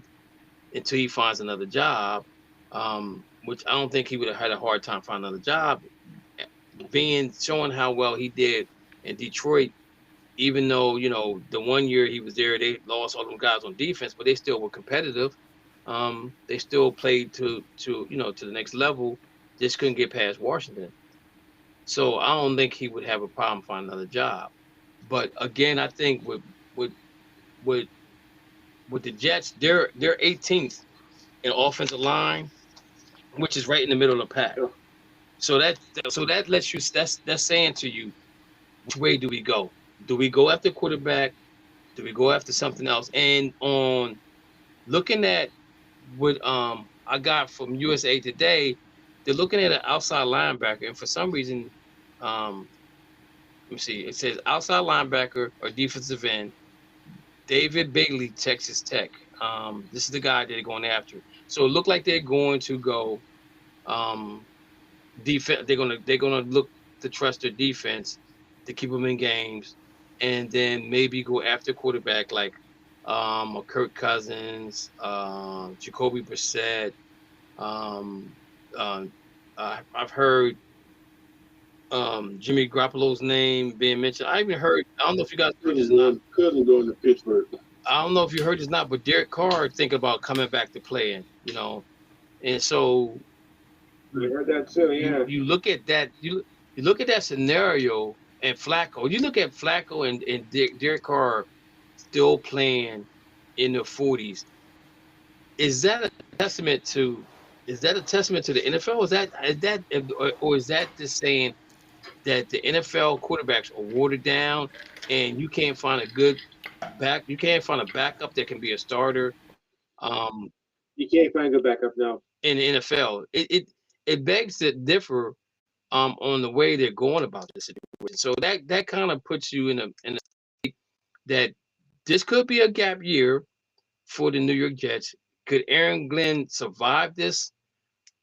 until he finds another job, which I don't think he would have had a hard time finding another job. Showing how well he did in Detroit, even though the 1 year he was there, they lost all them guys on defense, but they still were competitive. They still played to the next level. Just couldn't get past Washington. So I don't think he would have a problem finding another job. But again, I think with the Jets, they're 18th in offensive line, which is right in the middle of the pack. So that lets you, that's saying to you, which way do we go? Do we go after quarterback? Do we go after something else? And on looking at what I I got from USA Today, they're looking at an outside linebacker, and for some reason, let me see, it says outside linebacker or defensive end, David Bailey, Texas Tech. This is the guy they're going after. So it looked like they're going to go defense. They're gonna look to trust their defense to keep them in games, and then maybe go after quarterback like a Kirk Cousins, Jacoby Brissett. Um, I've heard Jimmy Garoppolo's name being mentioned. I even heard. I don't know if you guys heard this or not. Cousin going to Pittsburgh. I don't know if you heard this or not, but Derek Carr thinking about coming back to playing. And so I heard that too. Yeah. you look at that. You look at that scenario and Flacco. You look at Flacco and Derek Carr still playing in the 40s. Is that a testament to? Is that a testament to the NFL? Is that or is that just saying that the NFL quarterbacks are watered down and you can't find a good you can't find a backup that can be a starter? You can't find a good backup now in the NFL. It begs to differ on the way they're going about this situation. So that kind of puts you in a state that this could be a gap year for the New York Jets. Could Aaron Glenn survive this?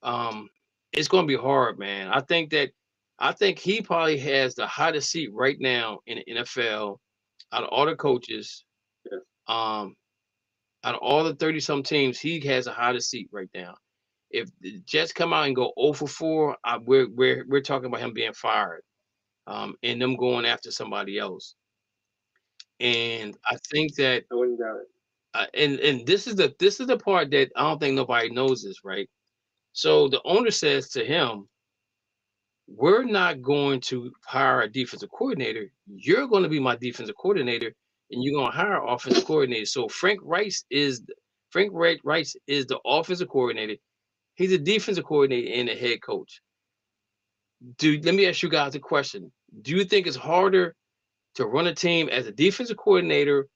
It's going to be hard, man. I think he probably has the hottest seat right now in the NFL out of all the coaches. Yeah. Out of all the 30-some teams, he has the hottest seat right now. If the Jets come out and go 0 for 4, we're talking about him being fired, and them going after somebody else. And I think that I wouldn't doubt it. And this is the part that I don't think nobody knows this, right? So the owner says to him, we're not going to hire a defensive coordinator. You're going to be my defensive coordinator, and you're going to hire an offensive coordinator. So Frank Rice is the offensive coordinator. He's a defensive coordinator and a head coach. Let me ask you guys a question. Do you think it's harder to run a team as a defensive coordinator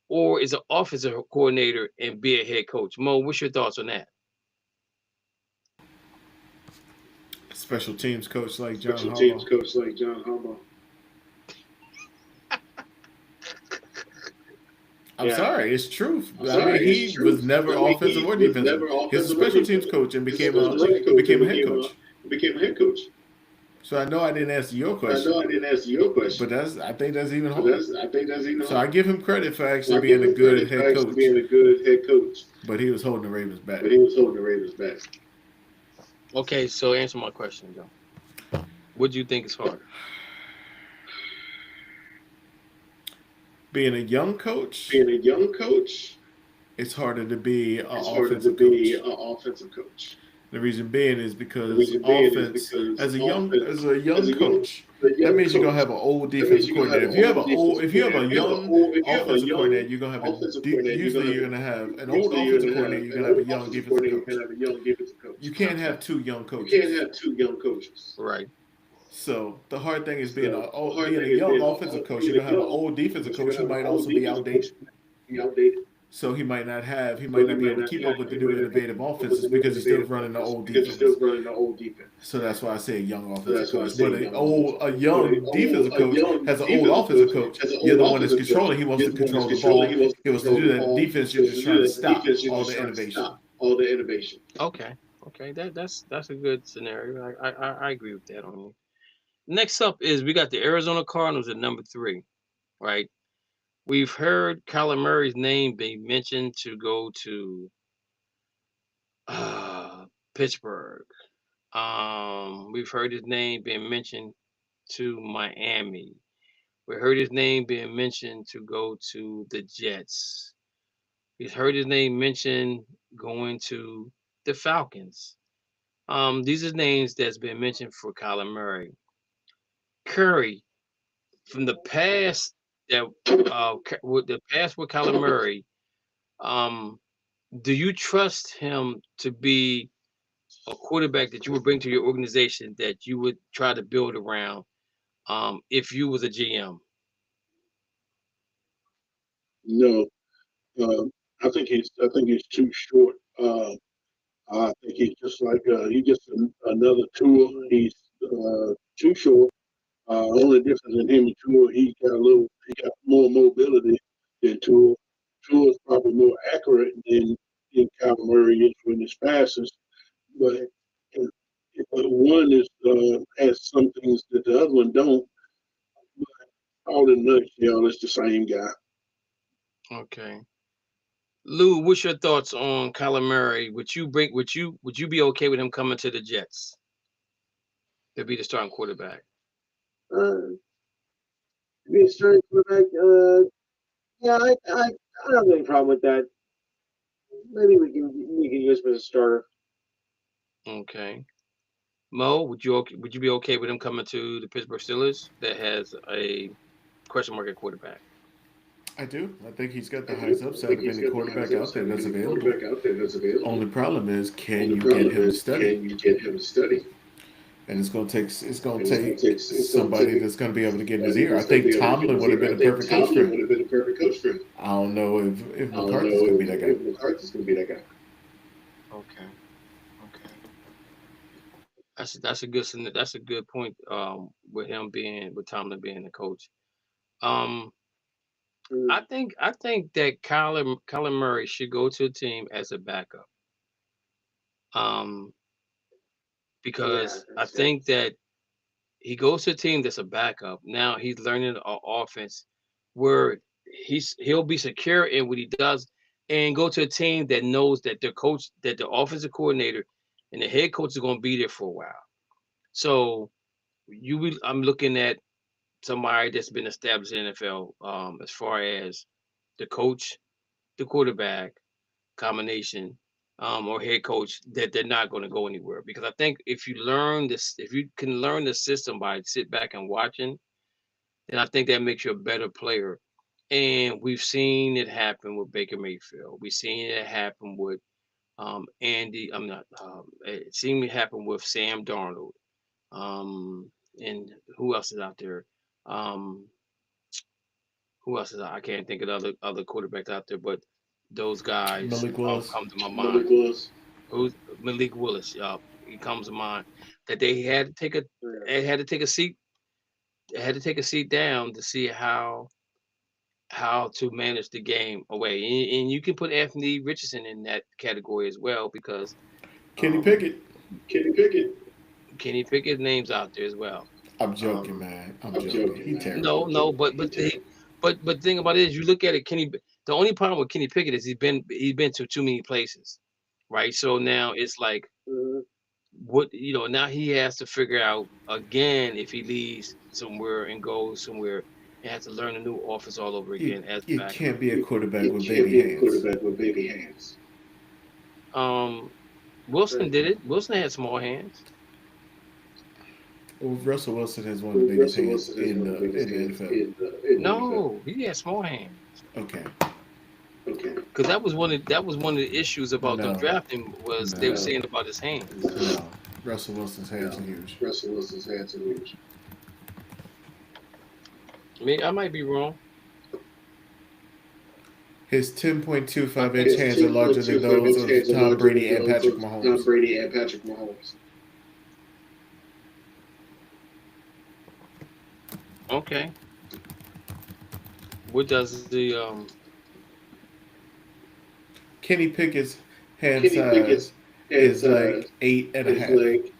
or as an offensive coordinator and be a head coach? Mo, what's your thoughts on that? Special teams coach like John Harbaugh. I'm sorry, it's truth. He was never offensive or defensive. He's a special teams coach and became a head coach. So I know I didn't answer your question. But I think that's even harder. So I give him credit for actually being a good head coach. But he was holding the Ravens back. Okay, so answer my question, Joe. What do you think is harder? Being a young coach, it's harder to be an offensive coach. The reason being is because offense, as a young coach, that means you're gonna have an old defensive coordinator. If you have a young offensive coordinator, you're gonna have usually you're gonna have an old offensive coordinator. You're gonna have a young defensive coach. You can't have two young coaches. Right. So the hard thing is being a young offensive coach. You're gonna have an old defensive coach who might also be outdated. So he might not be able to keep up with the new innovative offenses because he's still running the old defense. So that's why I say a young offensive coach. But a young defensive coach has an old offensive coach. You're the one that's controlling. He wants to control the ball. He wants to do that. Defense, you're just trying to stop all the innovation. Okay. That's a good scenario. I agree with that on you. Next up is we got the Arizona Cardinals at number 3, right? We've heard Kyler Murray's name being mentioned to go to Pittsburgh. We've heard his name being mentioned to Miami. We heard his name being mentioned to go to the Jets. We've heard his name mentioned going to the Falcons. These are names that's been mentioned for Kyler Murray. Curry, from the past with Kyler Murray, do you trust him to be a quarterback that you would bring to your organization that you would try to build around if you was a GM? No, I think he's too short. I think he's just like he gets another tool. He's too short. Only difference in him and Tua, he got more mobility than Tua. Tua is probably more accurate than Kyler Murray is when his passes, but one is has some things that the other one don't. But all in a nutshell, it's the same guy. Okay. Lou, what's your thoughts on Kyler Murray? Would you be okay with him coming to the Jets to be the starting quarterback? Be a starting quarterback. Yeah, I don't have any problem with that. Maybe we can use him as a starter. Okay. Mo, would you be okay with him coming to the Pittsburgh Steelers that has a question mark at quarterback? I do. I think he's got the highest upside of any quarterback out there that's available. Only problem is, can you get him to study? And it's going to take somebody that's going to be able to get in his ear. I think Tomlin would have been a perfect coach for him. I don't know if McCarthy's going to be that guy. Okay. That's a good point. With Tomlin being the coach. I think that Kyler Murray should go to a team as a backup. Because I think that he goes to a team that's a backup. Now he's learning an offense where he'll be secure in what he does, and go to a team that knows that the offensive coordinator and the head coach is going to be there for a while. So I'm looking at somebody that's been established in the NFL, as far as the coach, the quarterback combination, or head coach, that they're not going to go anywhere. Because I think if you can learn the system by sit back and watching, then I think that makes you a better player. And we've seen it happen with Baker Mayfield. We've seen it happen with Andy. It seemed to happen with Sam Darnold. And who else is out there? Who else is out? I can't think of other quarterbacks out there, but those guys Malik Willis. come to my mind. Who's Malik Willis? He comes to mind. That they had to take a seat. They had to take a seat down to see how to manage the game away. And you can put Anthony Richardson in that category as well, because Kenny Pickett. Kenny Pickett's name's out there as well. I'm joking, man. I'm joking. He's terrible. No, but the thing about it is, you look at it, the only problem with Kenny Pickett is he's been to too many places, right? So now it's like, now he has to figure out again, if he leaves somewhere and goes somewhere, he has to learn a new offense all over again. You can't be a quarterback with baby hands. Wilson did it. Wilson had small hands. Well, Russell Wilson has one of the biggest hands in the NFL. No, he had small hands. Okay. Because that was one of the issues about them drafting, was they were saying about his hands. No. Russell Wilson's hands are huge. I might be wrong. His 10.25-inch hands are larger than those of Tom Brady and Patrick Mahomes. Okay. What does the Kenny Pickett's hand size is like 8.5.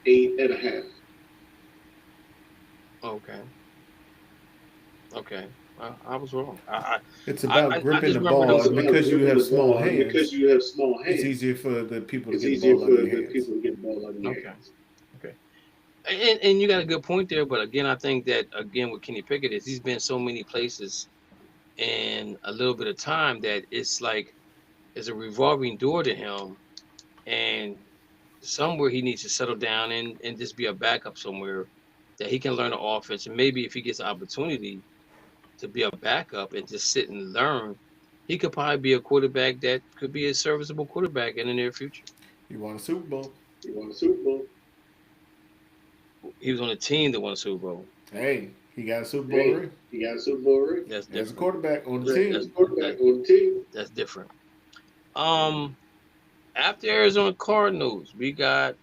Okay. I was wrong. It's about gripping the ball, and because you have small hands, it's easier for the people to get the ball out of your hands. Okay. And you got a good point there, but again, I think that with Kenny Pickett is he's been so many places in a little bit of time that it's like it's a revolving door to him, and somewhere he needs to settle down and just be a backup somewhere that he can learn the offense. And maybe if he gets an opportunity to be a backup and just sit and learn, he could probably be a quarterback that could be a serviceable quarterback in the near future. He won a Super Bowl. He was on a team that won a Super Bowl. Hey, he got a Super Bowl ring. That's different. As a quarterback on the team. That's different. After Arizona Cardinals, we got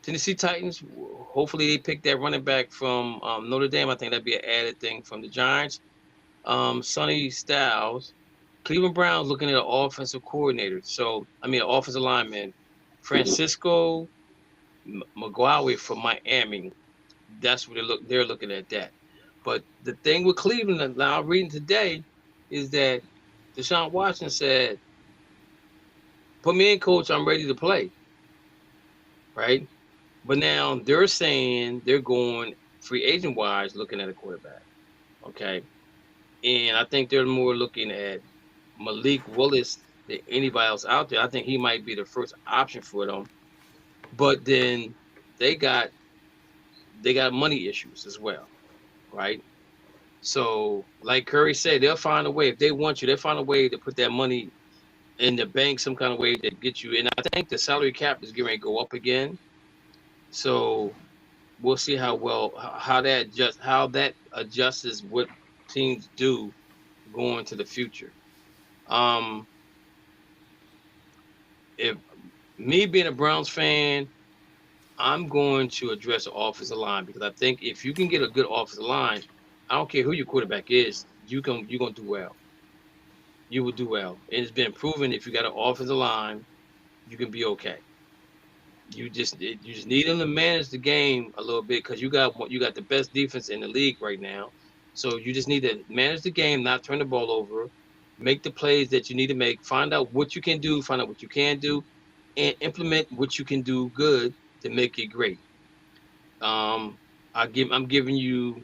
Tennessee Titans. Hopefully, they pick that running back from Notre Dame. I think that'd be an added thing from the Giants. Sonny Styles. Cleveland Browns looking at an offensive coordinator. So, I mean, an offensive lineman. Francisco McGuire from Miami. That's what they're looking at that. But the thing with Cleveland, now I'm reading today, is that Deshaun Watson said, "Put me in, coach. I'm ready to play." Right? But now they're saying they're going free agent wise, looking at a quarterback. Okay. And I think they're more looking at Malik Willis than anybody else out there. I think he might be the first option for them. But then they got money issues as well, right? So, like Curry said, they'll find a way. If they want you, they'll find a way to put that money in the bank, some kind of way to get you. And I think the salary cap is going to go up again. So we'll see how that adjusts what teams do going to the future. If me being a Browns fan, I'm going to address the offensive line because I think if you can get a good offensive line, I don't care who your quarterback is, you're gonna do well. You will do well. And it's been proven if you got an offensive line, you can be okay. You just need them to manage the game a little bit because you got the best defense in the league right now. So you just need to manage the game, not turn the ball over, make the plays that you need to make, find out what you can do, find out what you can do, and implement what you can do good to make it great. I'm giving you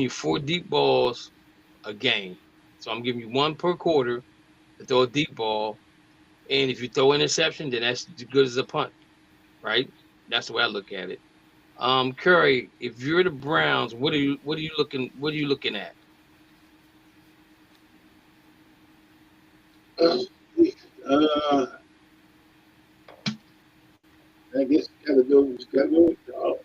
4 deep balls a game. So I'm giving you 1 per quarter to throw a deep ball. And if you throw an interception, then that's as good as a punt, right? That's the way I look at it. Curry, if you're the Browns, what are you looking at? I guess gotta go with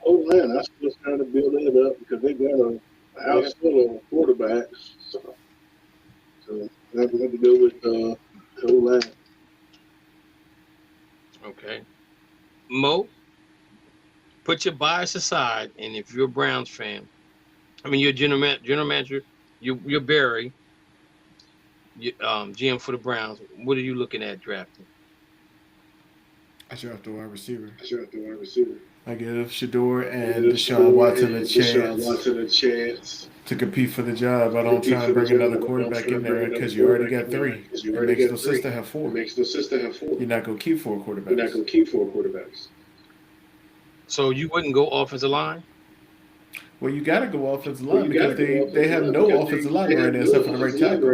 old line. I still trying to build it up because they got a house full of quarterbacks. So I have to go with old line. Okay. Mo, put your bias aside, and if you're a Browns fan, I mean, you're general manager, you're Barry, GM for the Browns. What are you looking at drafting? I draft a wide receiver. I give Shador and Deshaun Watson a chance to compete for the job. I don't try and bring another quarterback in there because you already got 3. It makes no sense to have 4. You're not going to keep 4 quarterbacks. So you wouldn't go offensive line? Well, you got to go offensive line because they have no offensive line right now except for the right tackle.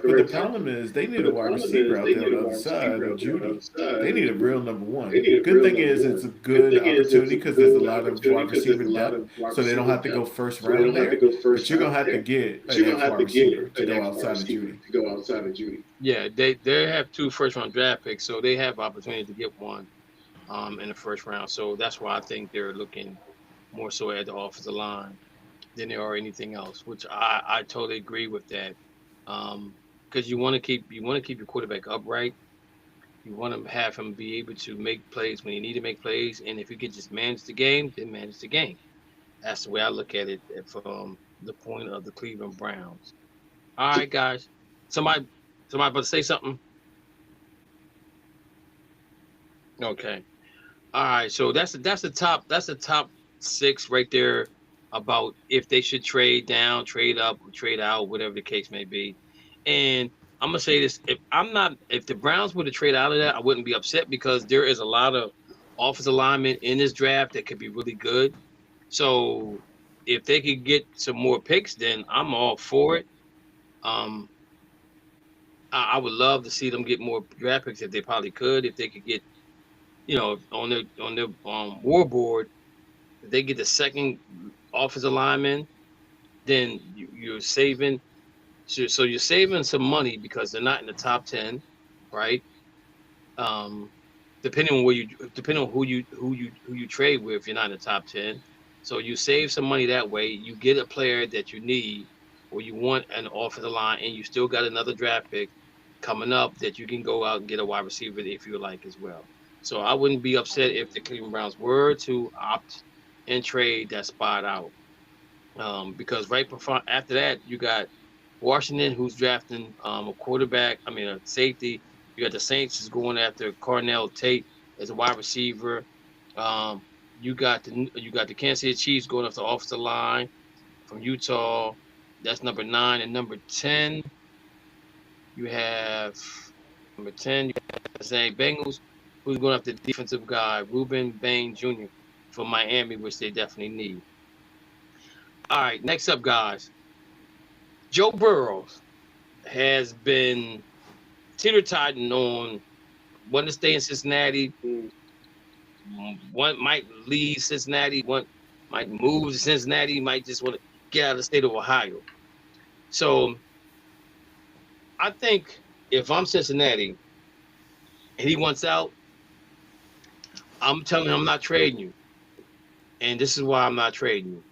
But the problem is they need a wide receiver out there on the other side of Judy. They need a real number 1. Good thing is it's a good opportunity because there's a lot of wide receiver depth, so they don't have to go first round there. But you're going to have to get an wide receiver to go outside of Judy. Yeah, they have 2 first-round draft picks, so they have opportunity to get 1 in the first round. So that's why I think they're looking more so at the offensive line than they are anything else, which I totally agree with that. Because you want to keep your quarterback upright. You want to have him be able to make plays when you need to make plays, and if you can just manage the game, then manage the game. That's the way I look at it from the point of the Cleveland Browns. All right, guys. Somebody about to say something? Okay. All right. So that's the top 6 right there about if they should trade down, trade up, or trade out, whatever the case may be. And I'm gonna say this: if the Browns were to trade out of that, I wouldn't be upset because there is a lot of offensive linemen in this draft that could be really good. So if they could get some more picks, then I'm all for it. I would love to see them get more draft picks if they probably could. If they could get, on their war board. If they get the second offensive lineman, then you're saving. So you're saving some money because they're not in the top 10, right? Depending on who you trade with, you're not in the top 10. So you save some money that way. You get a player that you need or you want an offensive line, and you still got another draft pick. coming up that you can go out and get a wide receiver if you like as well. So I wouldn't be upset if the Cleveland Browns were to opt and trade that spot out. Because right before after that, you got Washington, who's drafting a quarterback. I mean, a safety. You got the Saints is going after Cornell Tate as a wide receiver. You got the Kansas City Chiefs going off the offensive line from Utah. That's number 9 and number 10. You have number 10. You have the Cincinnati Bengals, who's going after the defensive guy Reuben Bain Jr. from Miami, which they definitely need. All right, next up, guys. Joe Burrow has been teeter-totting on wanting to stay in Cincinnati. One might leave Cincinnati. One might move to Cincinnati. Might just want to get out of the state of Ohio. So I think if I'm Cincinnati and he wants out, I'm telling him I'm not trading you. And this is why I'm not trading you.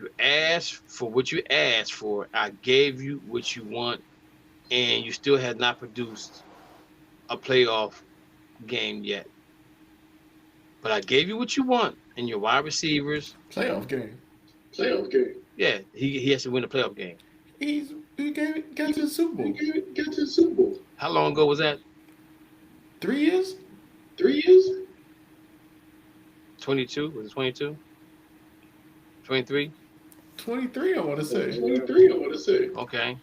You asked for what you asked for. I gave you what you want, and you still have not produced a playoff game yet. But I gave you what you want, and your wide receivers. Playoff game. Yeah, he has to win a playoff game. He got to the Super Bowl. How long ago was that? 3 years? 22? Was it 22? 23? 23, I want to say. Okay.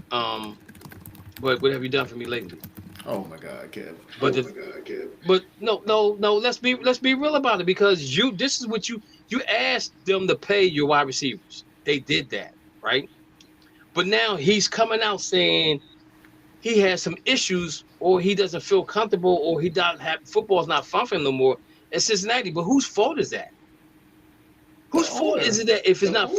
But what have you done for me lately? Oh my God, Kev. But no. Let's be real about it, because this is what you asked them to pay your wide receivers. They did that, right? But now he's coming out saying he has some issues, or he doesn't feel comfortable, or football's not fun for him no more in Cincinnati. But whose fault is that? Whose fault is it that if it's not?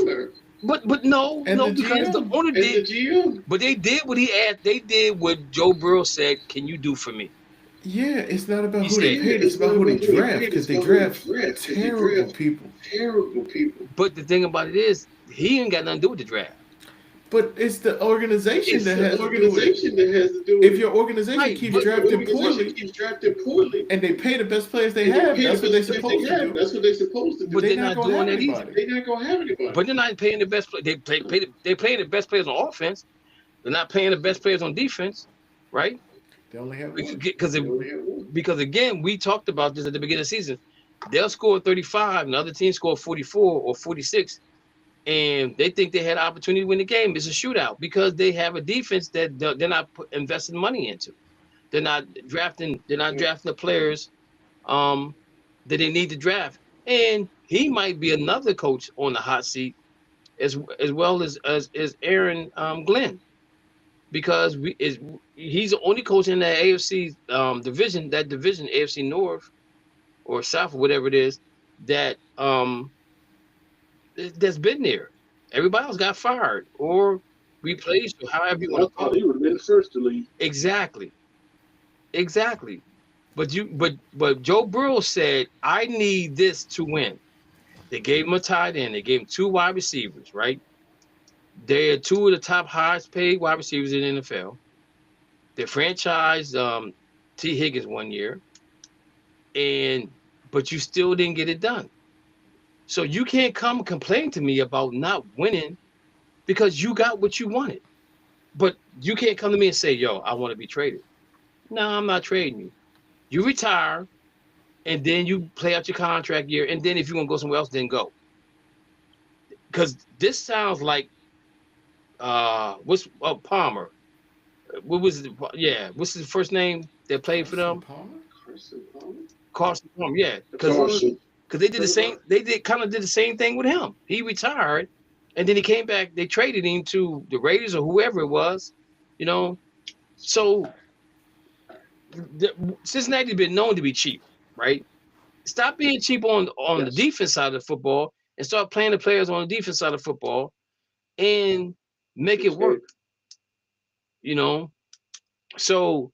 But no, because the owner did. But they did what he asked. They did what Joe Burrow said. Can you do for me? Yeah, it's not about who they paid. It's about who they draft, because they draft terrible people. But the thing about it is, he ain't got nothing to do with the draft. But it's the organization that has to do with it. If your organization keeps drafting poorly, and they pay the best players they have, that's what they're supposed to do. But they're not doing that either. But they're not paying the best players. They're paying the best players on offense. They're not paying the best players on defense, right? They only have one. Because again, we talked about this at the beginning of the season. They'll score 35, and other teams score 44 or 46. And they think they had an opportunity to win the game. It's a shootout because they have a defense that they're not investing money into. They're not drafting the players that they need to draft. And he might be another coach on the hot seat as well as Aaron Glenn, because he's the only coach in the AFC division, AFC North or South or whatever it is, that that's been there. Everybody else got fired or replaced, or however you want to call it. He would have been the first to leave. Exactly. But Joe Burrow said, I need this to win. They gave him a tight end. They gave him 2 wide receivers, right? They're 2 of the top highest paid wide receivers in the NFL. They franchised T. Higgins 1 year. But you still didn't get it done. So you can't come and complain to me about not winning because you got what you wanted. But you can't come to me and say, yo, I want to be traded. No, I'm not trading you. You retire, and then you play out your contract year, and then if you want to go somewhere else, then go. Because this sounds like Palmer. What was it? Yeah, what's his first name that played for them? Carson Palmer. Yeah, because they did the same. They kind of did the same thing with him. He retired, and then he came back. They traded him to the Raiders or whoever it was, you know. So Cincinnati's been known to be cheap, right? Stop being cheap on the defense side of the football and start playing the players on the defense side of football and make it work. You know. So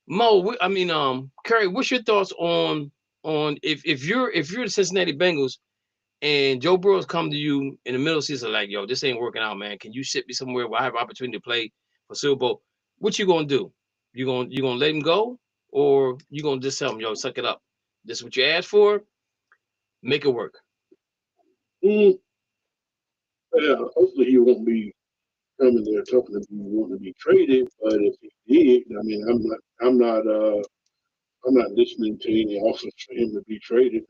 Mo, Curry, what's your thoughts on if you're the Cincinnati Bengals and Joe Burrow's come to you in the middle of the season like, yo, this ain't working out, man. Can you ship me somewhere where I have an opportunity to play for Super Bowl. What you gonna do? You gonna let him go, or you gonna just tell him, yo, suck it up? This is what you asked for. Make it work. Yeah, hopefully he won't be coming there talking to me wanting to be traded. But if he did, I mean, I'm not listening to any offers for him to be traded.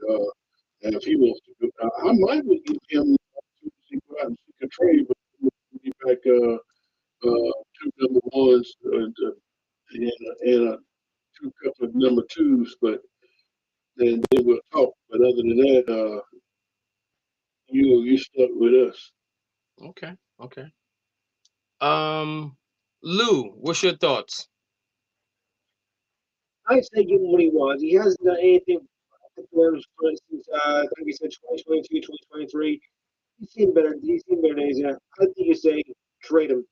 And if he wants to go, I might would give him to go out and seek a trade, but he'll be back two number ones and two couple of number twos, but then we'll talk. But other than that, you stuck with us. Okay. Lou, what's your thoughts? I'd say give him what he wants. He hasn't done anything for us since I think he said 2022, 2023. He's seen better days. Yeah, I think you say trade him.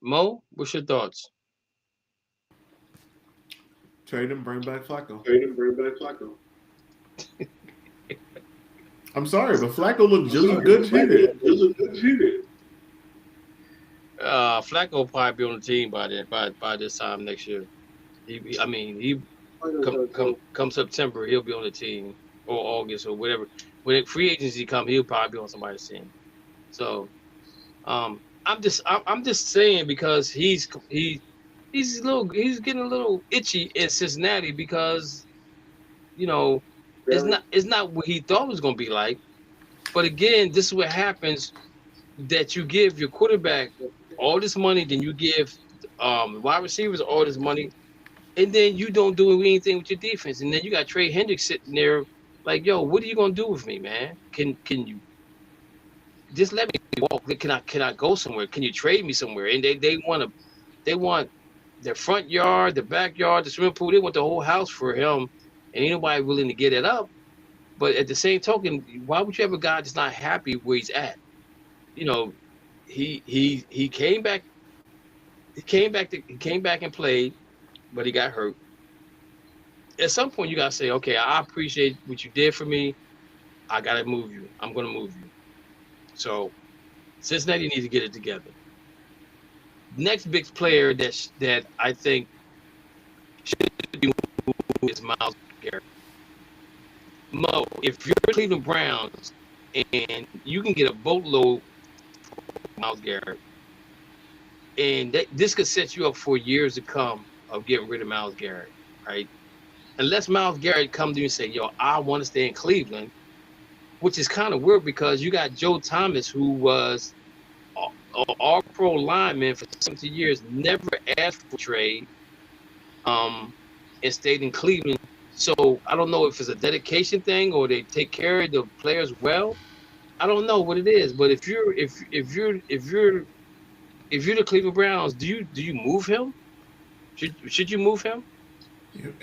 Mo, what's your thoughts? Trade him, bring back Flacco. I'm sorry, but Flacco looked just as good here. Flacco will probably be on the team by this time next year. Come September, he'll be on the team, or August or whatever. When free agency come, he'll probably be on somebody's team. So, I'm just saying because he's getting a little itchy in Cincinnati because, it's not what he thought it was going to be like. But again, this is what happens, that you give your quarterback all this money, then you give wide receivers all this money, and then you don't do anything with your defense. And then you got Trey Hendricks sitting there like, yo, what are you going to do with me, man? Can you just let me walk? Can I go somewhere? Can you trade me somewhere? And they want their front yard, the backyard, the swimming pool. They want the whole house for him, and ain't nobody willing to get it up. But at the same token, why would you have a guy that's not happy where he's at? He came back. He came back and played, but he got hurt. At some point, you gotta say, okay, I appreciate what you did for me. I gotta move you. I'm gonna move you. So Cincinnati needs to get it together. Next big player that I think should be moved is Myles Garrett. Mo, if you're Cleveland Browns and you can get a boatload for Myles Garrett, and this could set you up for years to come of getting rid of Myles Garrett, right? Unless Myles Garrett comes to you and say, yo, I want to stay in Cleveland, which is kind of weird because you got Joe Thomas, who was an all-pro lineman for 70 years, never asked for trade, and stayed in Cleveland. So I don't know if it's a dedication thing or they take care of the players well. I don't know what it is, but if you're the Cleveland Browns, do you move him? Should you move him?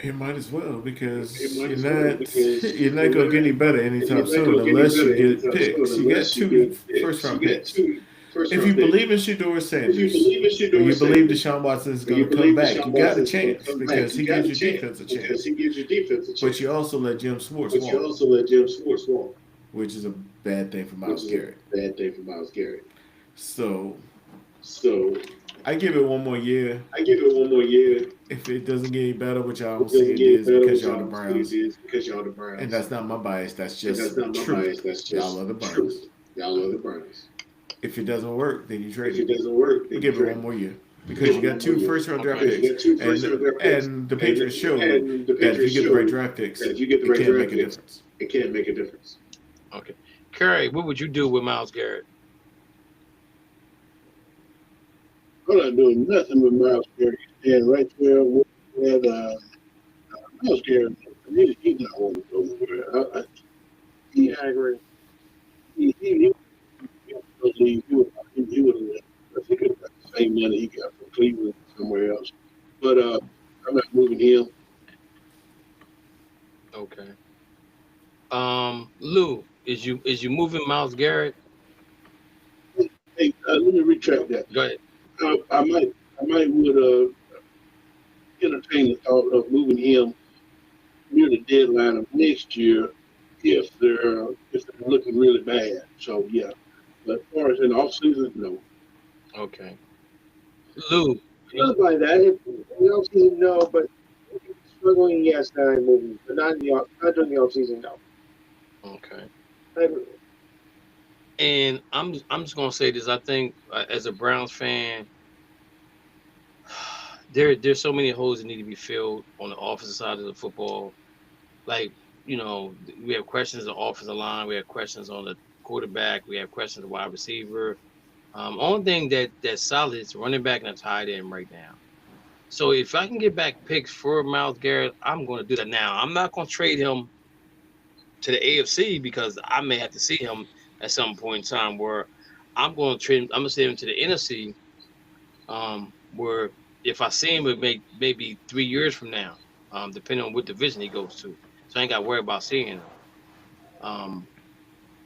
You might as well because you're not going to get any better anytime soon unless you get picks. You got two first-round picks. If you believe in Shedeur Sanders, and you believe Deshaun Watson is going to come back, you got a chance because he gives your defense a chance. But you also let Jim Schwartz walk, which is a bad thing for Myles Garrett. So I give it one more year. If it doesn't get any better, which I don't see it is because y'all the Browns. And that's not my bias. That's just true. Y'all are the Browns. If it doesn't work, then you trade it. We give it one more year. Because you got two first-round draft picks. And the Patriots showed that if you get the right draft picks, it can't make a difference. Okay. Curry, what would you do with Myles Garrett? I'm not doing nothing with Myles Garrett. He's standing right there with Myles Garrett. He's not going to go nowhere. I agree. He would have left. I think it's got the same money he got from Cleveland somewhere else. But I'm not moving him. Okay. Lou, is you moving Myles Garrett? Hey, let me retract that. Go ahead. I might would entertain the thought of moving him near the deadline of next year if they're looking really bad. So yeah. But as far as in the off season, no. Okay. Lou. Not by that. If in the offseason, no, but if you're struggling, yes, then I'm moving. But not not during the offseason, no. Okay. I, And I'm just gonna say this. I think as a Browns fan, there's so many holes that need to be filled on the offensive side of the football. Like, we have questions on the offensive line, we have questions on the quarterback, we have questions on the wide receiver. Only thing that's solid is running back and a tight end right now. So if I can get back picks for Myles Garrett, I'm going to do that now. I'm not going to trade him to the AFC because I may have to see him at some point in time where I'm going to trade him. I'm going to send him to the NFC, where if I see him, it maybe 3 years from now, depending on what division he goes to. So I ain't got to worry about seeing him.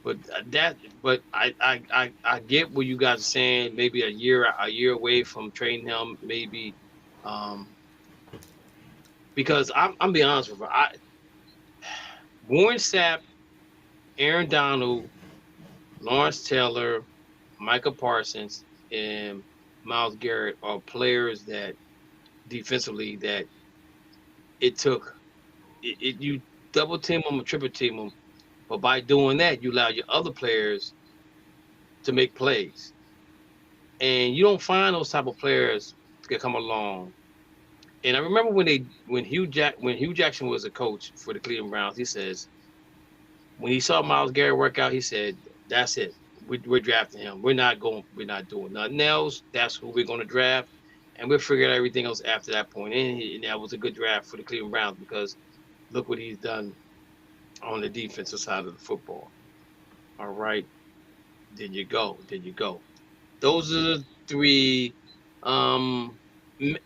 But I get what you guys are saying. Maybe a year away from trading him, maybe, because I'm being honest with you. Warren Sapp, Aaron Donald, Lawrence Taylor, Micah Parsons, and Myles Garrett are players that defensively that it took you double team them or triple team them. But by doing that, you allow your other players to make plays. And you don't find those type of players to come along. And I remember when Hugh Jackson was a coach for the Cleveland Browns, he says, when he saw Myles Garrett work out, he said, that's it. We're drafting him. We're not doing nothing else. That's who we're going to draft. And we'll figure out everything else after that point. And that was a good draft for the Cleveland Browns because look what he's done on the defensive side of the football. All right. There you go. Those are the three.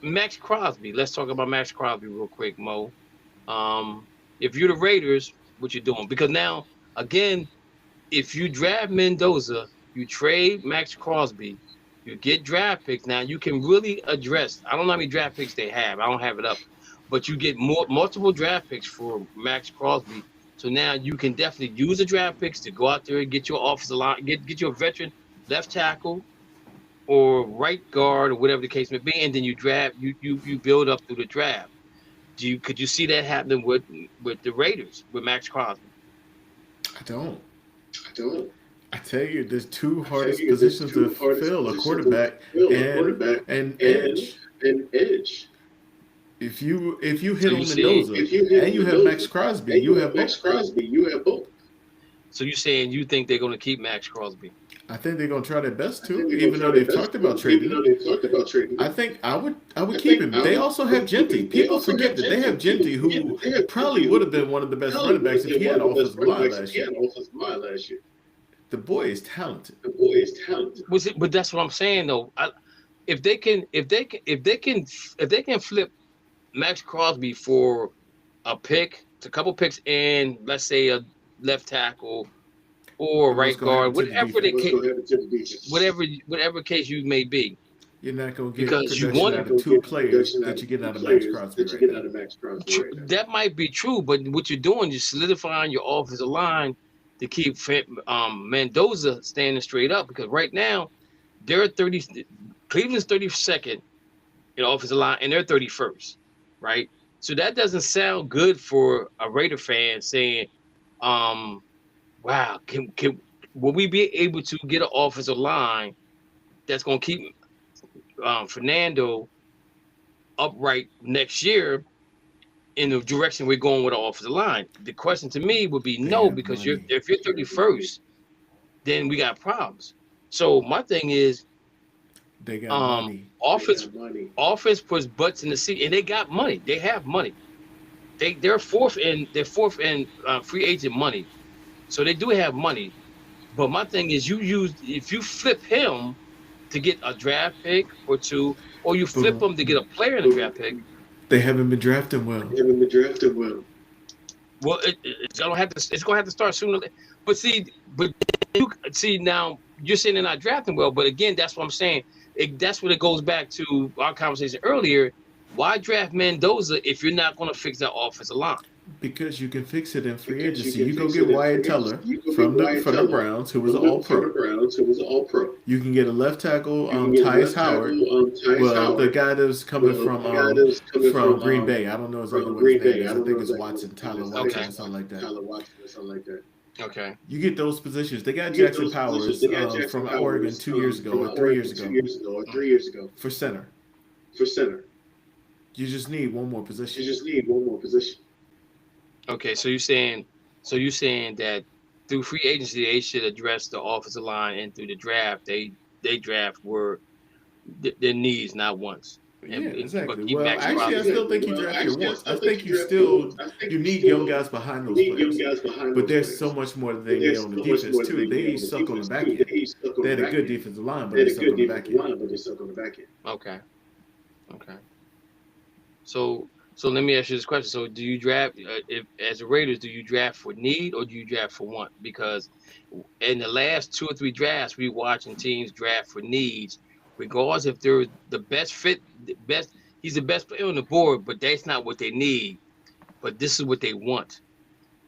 Max Crosby. Let's talk about Max Crosby real quick, Mo. If you're the Raiders, what you doing? Because now, again, if you draft Mendoza, you trade Max Crosby, you get draft picks. Now you can really address. I don't know how many draft picks they have. I don't have it up, but you get multiple draft picks for Max Crosby. So now you can definitely use the draft picks to go out there and get your offensive line, get your veteran left tackle or right guard or whatever the case may be, and then you draft, you build up through the draft. Could you see that happening with the Raiders with Max Crosby? I don't. I tell you, there's two hardest positions to fill: a quarterback and edge. If you hit on Mendoza and you have Max Crosby, you have both. So you're saying you think they're going to keep Max Crosby? I think they're going to try their best to, even though they've talked about trading him. I think I would keep him. They also have Genty. People forget that they have Genty, who probably would have been one of the best running backs if he had offensive line last year. The boy is talented. But that's what I'm saying though. If they can flip Max Crosby for a couple picks, and let's say a left tackle or right guard, whatever case you may be. You're not going to get because you want out of two players that you get out of Max Crosby. That might be true, but what you're doing is solidifying your offensive line to keep Mendoza standing straight up, because right now Cleveland's 32nd in offensive line and they're 31st, right? So that doesn't sound good for a Raider fan saying, wow, will we be able to get an offensive line that's going to keep Fernando upright next year in the direction we're going with the offensive line? The question to me would be no, because if you're 31st, then we got problems. So my thing is, they got money. Offense puts butts in the seat, and they got money. They have money. They're fourth in free agent money, so they do have money. But my thing is, if you flip him to get a draft pick or two, or you flip him to get a player in a draft pick, they haven't been drafted well. Well, it's gonna have to start sooner. But now you're saying they're not drafting well. But again, that's what I'm saying. That's what it goes back to our conversation earlier. Why draft Mendoza if you're not going to fix that offensive line? Because you can fix it in free agency. You go get Wyatt Teller from the Browns, who was an All-Pro. You can get a left tackle, Tyus Howard. Well, the guy that's coming from Green Bay. I don't know exactly what his name is. I think it's Watson, Tyler Watson, or something like that. Okay. You get those positions. They got Jackson Powers from Oregon 2 years ago or 3 years ago for center. You just need one more position. Okay, so you're saying that through free agency they should address the offensive line, and through the draft they draft were their needs, not wants. Yeah, exactly. Well, actually, I still think you draft your wants. I think you need young guys behind those players. But there's so much more that they need on the defense too. They suck on the back end. They had a good defensive line, but they suck on the back end. Okay. So let me ask you this question. So do you draft, if as a Raiders, do you draft for need or do you draft for want? Because in the last 2 or 3 drafts, we watching teams draft for needs, regardless if they're the best fit, he's the best player on the board, but that's not what they need. But this is what they want.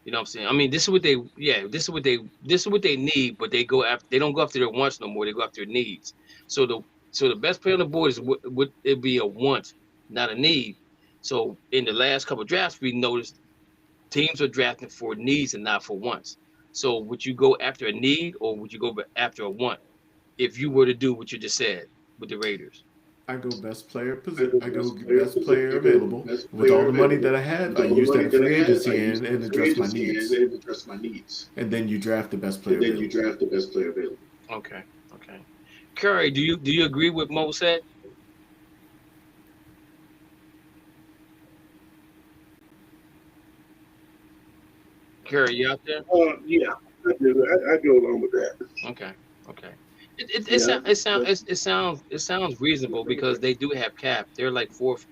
You know what I'm saying? I mean, this is what they need, but they don't go after their wants no more. They go after their needs. So the best player on the board would it be a want, not a need. So in the last couple of drafts, we noticed teams are drafting for needs and not for wants. So would you go after a need or would you go after a want if you were to do what you just said with the Raiders? I go best player position. I go best player available. With all the money that I have, I use that in free agency and address my needs. And then you draft the best player available. Okay. Curry, do you agree with Mo said? Curry, you out there? Yeah, I do. I go along with that. Okay. It sounds reasonable because they do have cap. They're like 4th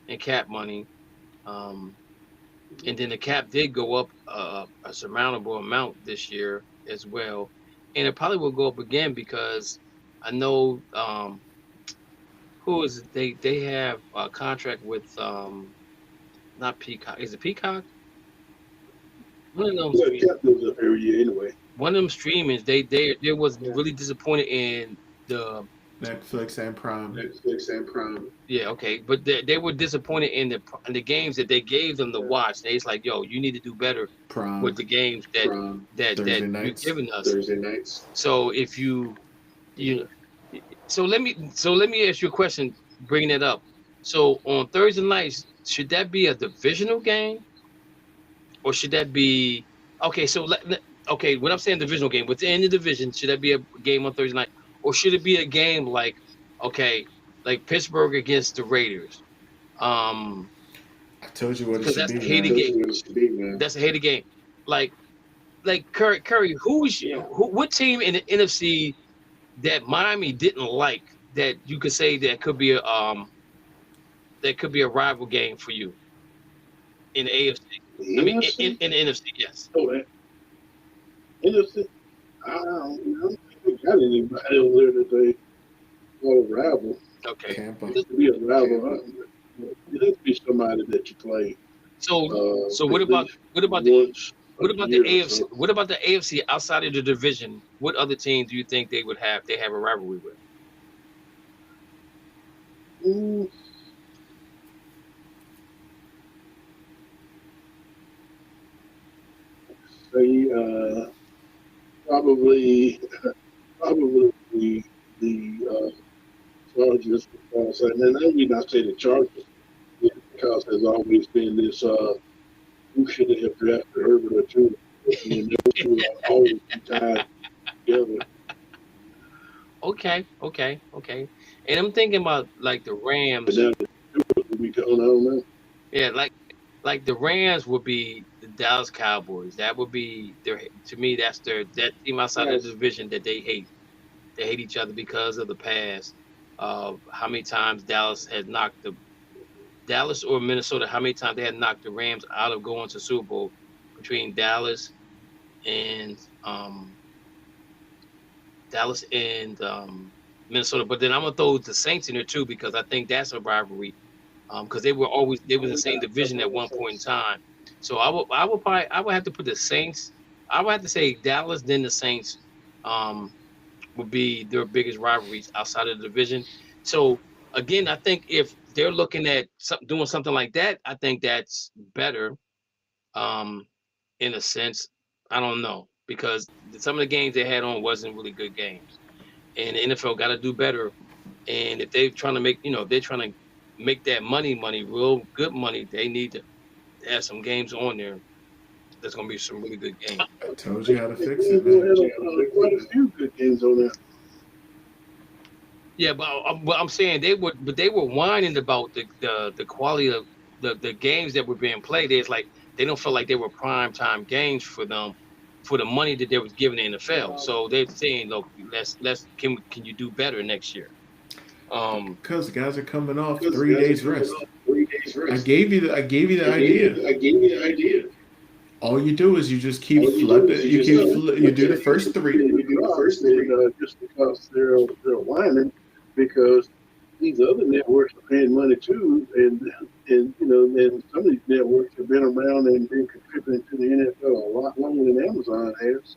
in cap money, and then the cap did go up a surmountable amount this year as well, and it probably will go up again because I know who is it? They have a contract with not Peacock. Is it Peacock? One of them. Cap goes up every year anyway. One of them streamings, they was really disappointed in the Netflix and Prime. Yeah, okay, but they were disappointed in the games that they gave them to watch. They was like, yo, you need to do better with the games that you're giving us. Thursday nights. So if so let me ask you a question, bringing it up. So on Thursday nights, should that be a divisional game, or should that be okay? So okay, when I'm saying divisional game, within the division, should that be a game on Thursday night? Or should it be a game like Pittsburgh against the Raiders? I told you what it should be. That's a hated game. That's a hated game. Like Curry, what team in the NFC that Miami didn't like that you could say that could be a rival game for you in the AFC? I mean, in the NFC, yes. NFC, I don't think they got anybody over there that they want to rival. Okay. Tampa. Just to be a rival, it has to be somebody that you play. So what about the AFC? What about the AFC outside of the division? What other teams do you think they have a rivalry with? Probably the Chargers. And then we not say the Chargers because there's always been this who should have drafted Herbert or two. I mean, those two are always tied together. Okay. And I'm thinking about like the Rams. Yeah, like the Rams would be the Dallas Cowboys. That would be to me, that's that team outside of the division that they hate. They hate each other because of the past of how many times Dallas or Minnesota, how many times they had knocked the Rams out of going to Super Bowl between Dallas and Minnesota. But then I'm gonna throw the Saints in there too because I think that's a rivalry. Because they were in the same division at one point in time. So I would have to put the Saints. I would have to say Dallas, then the Saints would be their biggest rivalries outside of the division. So again, I think if they're looking at doing something like that, I think that's better. In a sense, I don't know, because some of the games they had on wasn't really good games, and the NFL got to do better. And if they're trying to make, if they're trying to make that money, real good money, they need to have some games on there. There's going to be some really good games. I told you how to fix it, man. Quite a few good games on there. Yeah, but I'm saying they were whining about the quality of the games that were being played. It's like they don't feel like they were prime time games for them, for the money that they was giving the NFL. So they're saying, look, can you do better next year? Because the guys are coming off 3 days rest. I gave you the idea. All you do is you just keep flipping. You do the first three. Just because they're whining, because these other networks are paying money too, and some of these networks have been around and been contributing to the NFL a lot longer than Amazon has.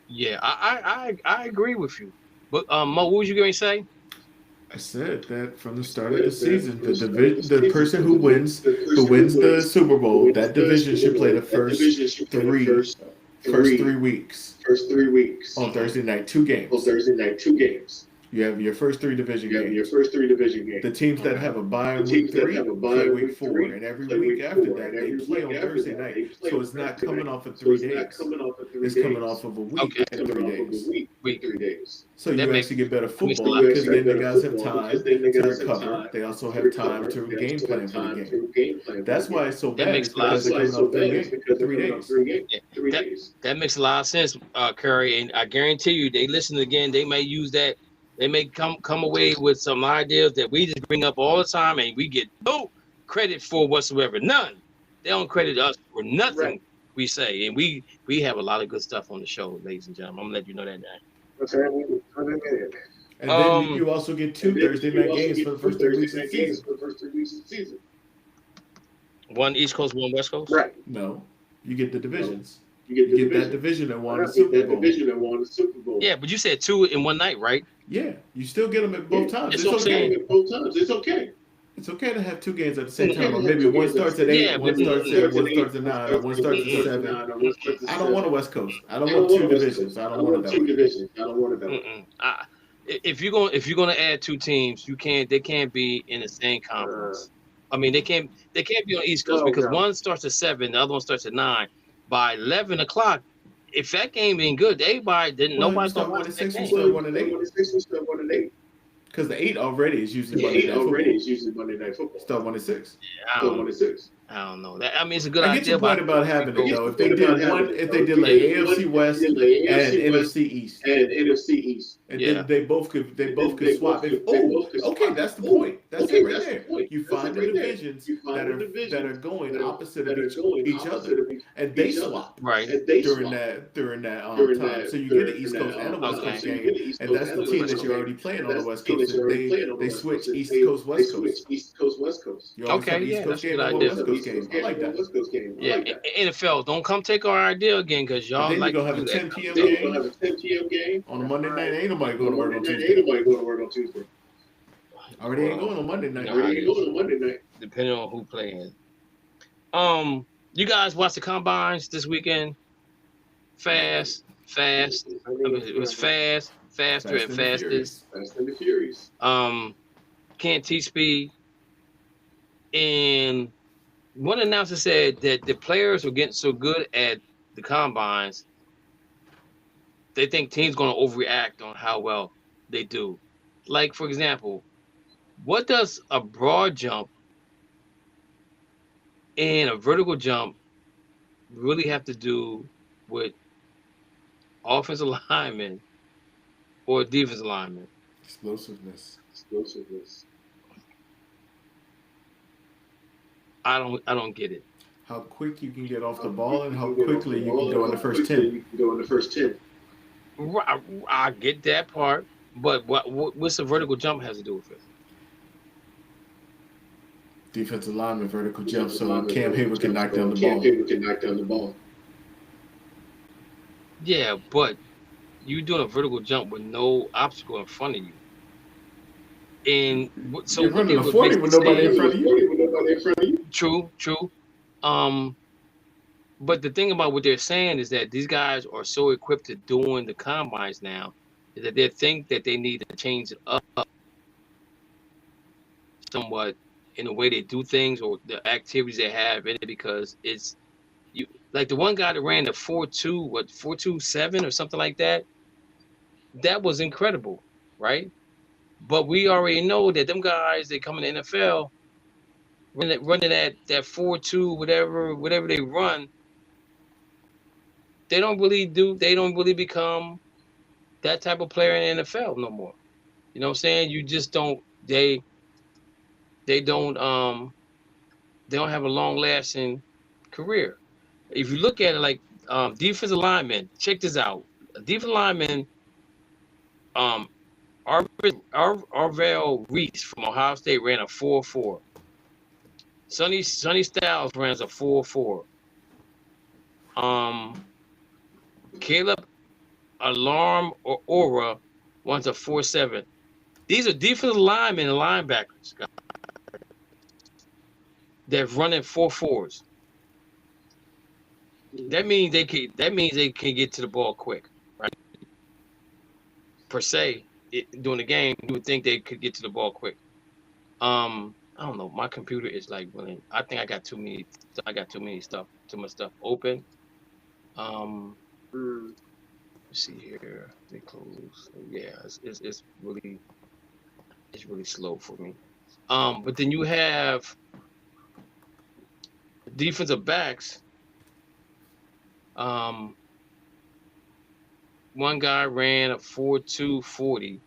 Yeah, I agree with you. But Mo, what was you going to say? I said that from the start of the season, the person who wins the Super Bowl, that division should play the first 3 weeks. On Thursday night, 2 games. You have your first 3 division games. The teams that have a bye in week 3 play week 4, and every week after that they play on Thursday night. So it's not coming off of 3 days. It's coming off of a week and 3 days. So you actually get better football because then the guys have time to recover. They also have time to game plan for the game. That's why it's so bad. It's because they're coming off 3 days. That makes a lot of sense, Curry. And I guarantee you, they listen again. They may use that. They may come away with some ideas that we just bring up all the time, and we get no credit for whatsoever. None. They don't credit us for nothing we say. And we have a lot of good stuff on the show, ladies and gentlemen. I'm gonna let you know that now. And then you also get 2 Thursday night games for the first 3 weeks of the season. One East Coast, one West Coast? Right. No. You get the divisions. You get that division and won the Super Bowl. Yeah, but you said 2 in one night, right? Yeah, you still get them at both times. It's okay. It's okay to have 2 games at the same time. Or maybe one starts at 8, one starts at 9, or one starts at 7. I don't want a West Coast. I don't want 2 divisions. I don't want it that way. If you're gonna add 2 teams, they can't be in the same conference. I mean, they can't be on East Coast because one starts at 7, the other one starts at 9. By 11 o'clock, if that game ain't good, nobody's gonna watch that game. Still 1 and 8. Because the 8 already is usually Monday Night Football. Start 1 and 6. Yeah, I don't know. It's a good idea. I get your point about having it though. If they did like AFC West and NFC East, and then they both could swap. Okay, that's the point. That's it right there. You find the divisions that are going opposite of each other, and they swap during that time. So you get an East Coast and a West Coast game, and that's the team that you're already playing on the West Coast. And they switch East Coast West Coast. You always have East Coast game and West Coast game. I like that. Yeah, NFL, don't come take our idea again because y'all then like you're gonna have a 10 p.m. game on a Monday night. Ain't nobody going to work on Tuesday. Already ain't going on Monday night. Depending on who playing. You guys watch the combines this weekend? Fast. I mean, it was faster and fastest. Fast and the Furious. Can't teach speed. And one announcer said that the players are getting so good at the combines, they think teams going to overreact on how well they do. Like, for example, what does a broad jump and a vertical jump really have to do with offensive linemen or defensive linemen? Explosiveness. I don't get it. How quick you can get off the ball and how quickly you can go in the first 10. I get that part, but what's the vertical jump has to do with it? Defensive lineman vertical jump, so Cam Hayward can knock down the ball. Yeah, but you doing a vertical jump with no obstacle in front of you. And so you're running a 40 with nobody in front of you. True. But the thing about what they're saying is that these guys are so equipped to doing the combines now that they think that they need to change it up somewhat in the way they do things or the activities they have in it, because it's you like the one guy that ran the 4.27 or something like that. That was incredible, right? But we already know that them guys that come in the NFL running that 4.2 whatever they run, they don't really become that type of player in the NFL no more. You know what I'm saying? You just don't they don't have a long lasting career. If you look at it like defensive linemen, check this out. A defensive lineman, Arvell Reese from Ohio State ran a 4.4. Sonny Styles runs a 4.4. Caleb Alarm or Aura runs a 4.7. These are defensive linemen and linebackers that running 4.4s. That means they can get to the ball quick, right? Per se, during the game, you would think they could get to the ball quick. I don't know. My computer is like running. I think I got too much stuff open. Let's see here. They close. Yeah, it's really slow for me. But then you have defensive backs. One guy ran a 4.240.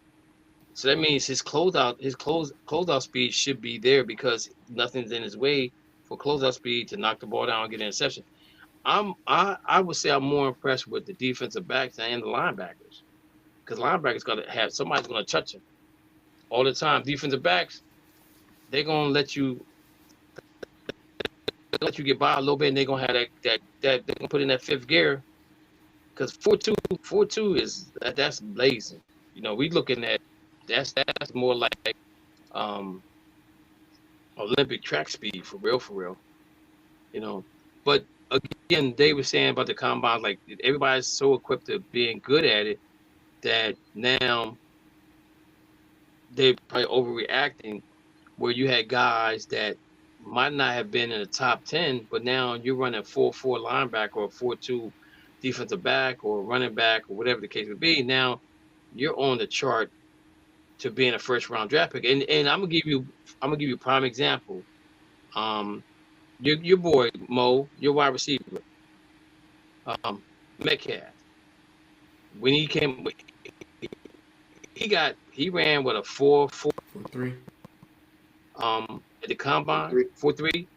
So that means his closeout speed should be there because nothing's in his way for closeout speed to knock the ball down and get an interception. I would say I'm more impressed with the defensive backs and the linebackers, because linebackers gotta have somebody's gonna touch him all the time. Defensive backs, they're gonna let you get by a little bit, and they're gonna have that they're gonna put in that fifth gear, because 4.2 is that's blazing. You know, we looking at that's more like Olympic track speed for real. You know, but again, they were saying about the combines, like everybody's so equipped to being good at it that now they're probably overreacting, where you had guys that might not have been in the top 10, but now you're running 4.4 linebacker or 4.2 defensive back or running back or whatever the case would be. Now you're on the chart to being a first round draft pick. And I'm gonna give you a prime example. Your boy Mo, your wide receiver, Metcalf. When he came, he ran with a 4.3. At the combine, 4.3.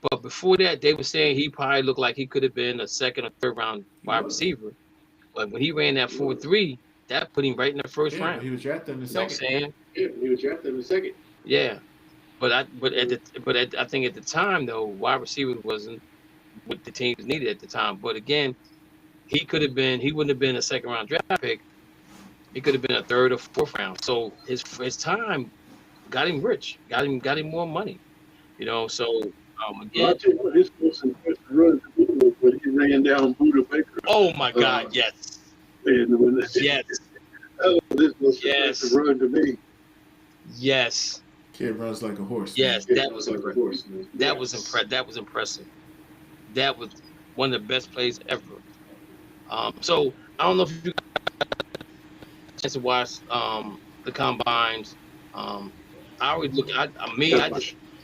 But before that, they were saying he probably looked like he could have been a second or third round wide receiver. But when he ran that 4.3, that put him right in the first round. He was drafted in the second. You know what I'm saying? Yeah. But I think at the time though, wide receiver wasn't what the teams needed at the time. But again, he wouldn't have been a second round draft pick. He could have been a third or fourth round. So his time got him rich, got him more money. You know, so again. I'll tell you what, his most impressive run when he ran down Buda Baker. Oh my God, yes. Yes. That was his most impressive run to me. Yes. Kid runs like a horse. Yes, that was impressive. That was impressive. That was one of the best plays ever. So I don't know if you got a chance to watch the combines. I always look at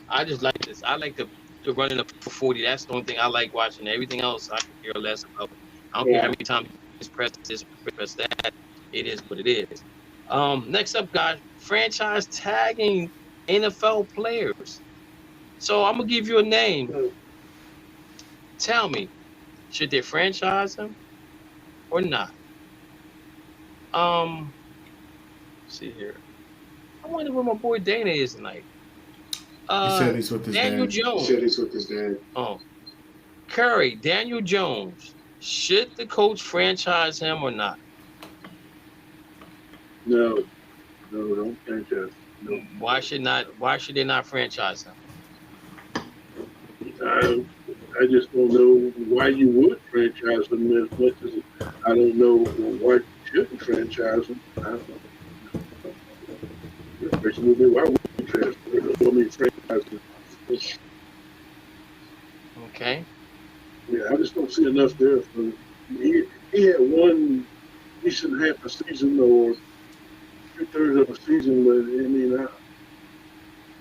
I just like this. I like the running up for 40. That's the only thing I like watching. Everything else I can care less about. I don't care how many times you press this, press that. It is what it is. Next up, guys, franchise tagging NFL players. So I'm gonna give you a name. Tell me, should they franchise him or not? Let's see here. I wonder where my boy Dana is tonight. He said he's with his Daniel dad. Jones. He said he's with his dad. Oh, Curry, Daniel Jones. Should the coach franchise him or not? No, don't franchise. No. Why should they not franchise him? I just don't know why you would franchise him as much as I don't know why you shouldn't franchise him. I don't know. The question would be, why would you franchise him? Okay. Yeah, I just don't see enough there for him. He had one decent half a season or 2/3 of a season, but I mean,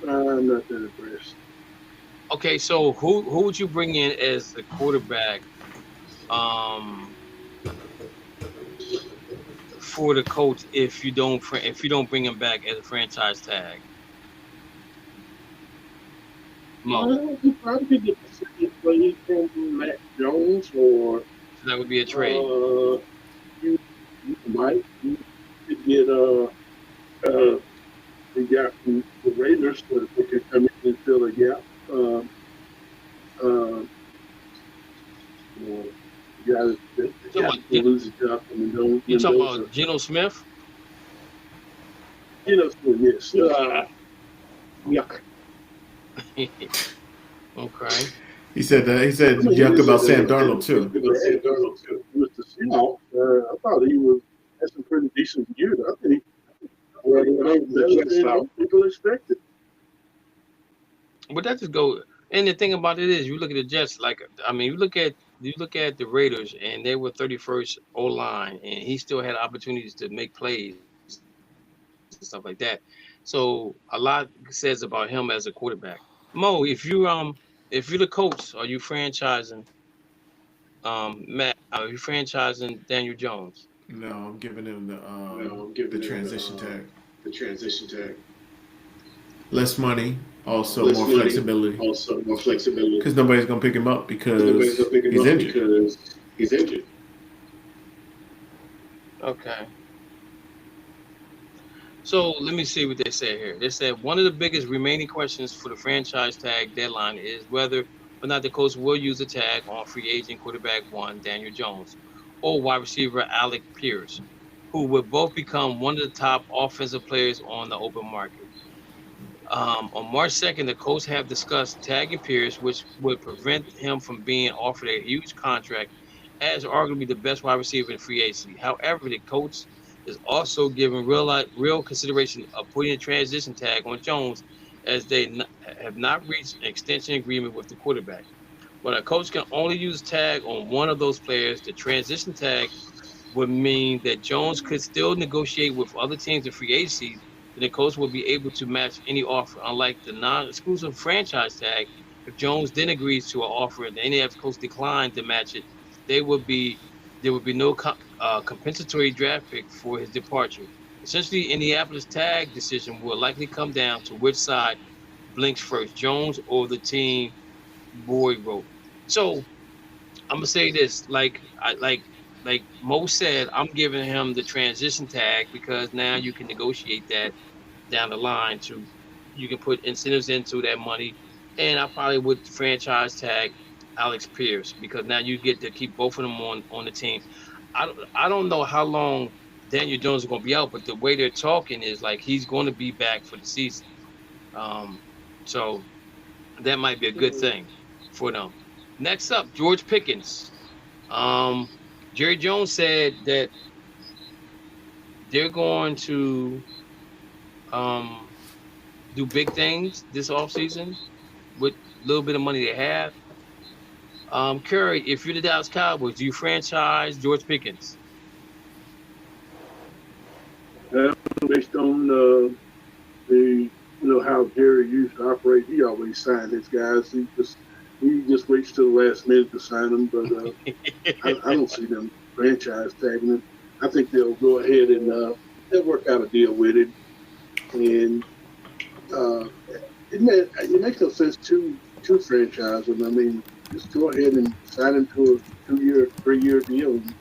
I'm not that impressed. Okay, so who would you bring in as the quarterback for the coach if you don't bring him back as a franchise tag? Mo. You probably could get the city play from Matt Jones, or So that would be a trade. you could get the guy from the Raiders so that they could come in and fill a gap. The guy that loses his job from Mendoza. You talking about Geno Smith? Yes. Yuck. Okay. He said yuck about Sam Darnold too. With the Seahawks, I thought he had some pretty decent years. I think people expected. But that just go. And the thing about it is, you look at the Jets. You look at the Raiders, and they were 31st O line, and he still had opportunities to make plays and stuff like that. So a lot says about him as a quarterback. Mo, if you're the coach, are you franchising Matt? Are you franchising Daniel Jones? No, I'm giving him the transition tag. The transition tag. Less money, also more flexibility. Because nobody's gonna pick him up because he's injured. Okay. So let me see what they say here. They said one of the biggest remaining questions for the franchise tag deadline is whether or not the coach will use a tag on free agent quarterback one, Daniel Jones, or wide receiver Alec Pierce, who would both become one of the top offensive players on the open market. On March 2nd, the Colts have discussed tagging Pierce, which would prevent him from being offered a huge contract as arguably the best wide receiver in free agency. However, the Colts is also giving real consideration of putting a transition tag on Jones, as they have not reached an extension agreement with the quarterback. But a coach can only use tag on one of those players. The transition tag would mean that Jones could still negotiate with other teams in free agency, and the coach will be able to match any offer. Unlike the non-exclusive franchise tag, if Jones then agrees to an offer and any other coach declined to match it, there would be no compensatory draft pick for his departure. Essentially, Indianapolis tag decision will likely come down to which side blinks first, Jones or the team Boyd wrote. So I'm gonna say this, like Mo said, I'm giving him the transition tag because now you can negotiate that down the line you can put incentives into that money, and I probably would franchise tag Alex Pierce because now you get to keep both of them on the team. I don't know how long Daniel Jones is going to be out, but the way they're talking is like he's going to be back for the season. So that might be a good thing for them. Next up, George Pickens. Jerry Jones said that they're going to do big things this offseason with a little bit of money they have. Curry, if you're the Dallas Cowboys, do you franchise George Pickens? Based on how Jerry used to operate, he always signed his guys. He just waits till the last minute to sign them, but I don't see them franchise tagging him. I think they'll go ahead and they'll work out a deal with it, and it makes no sense to franchise him. I mean, just go ahead and sign him to a 2-year, 3-year deal and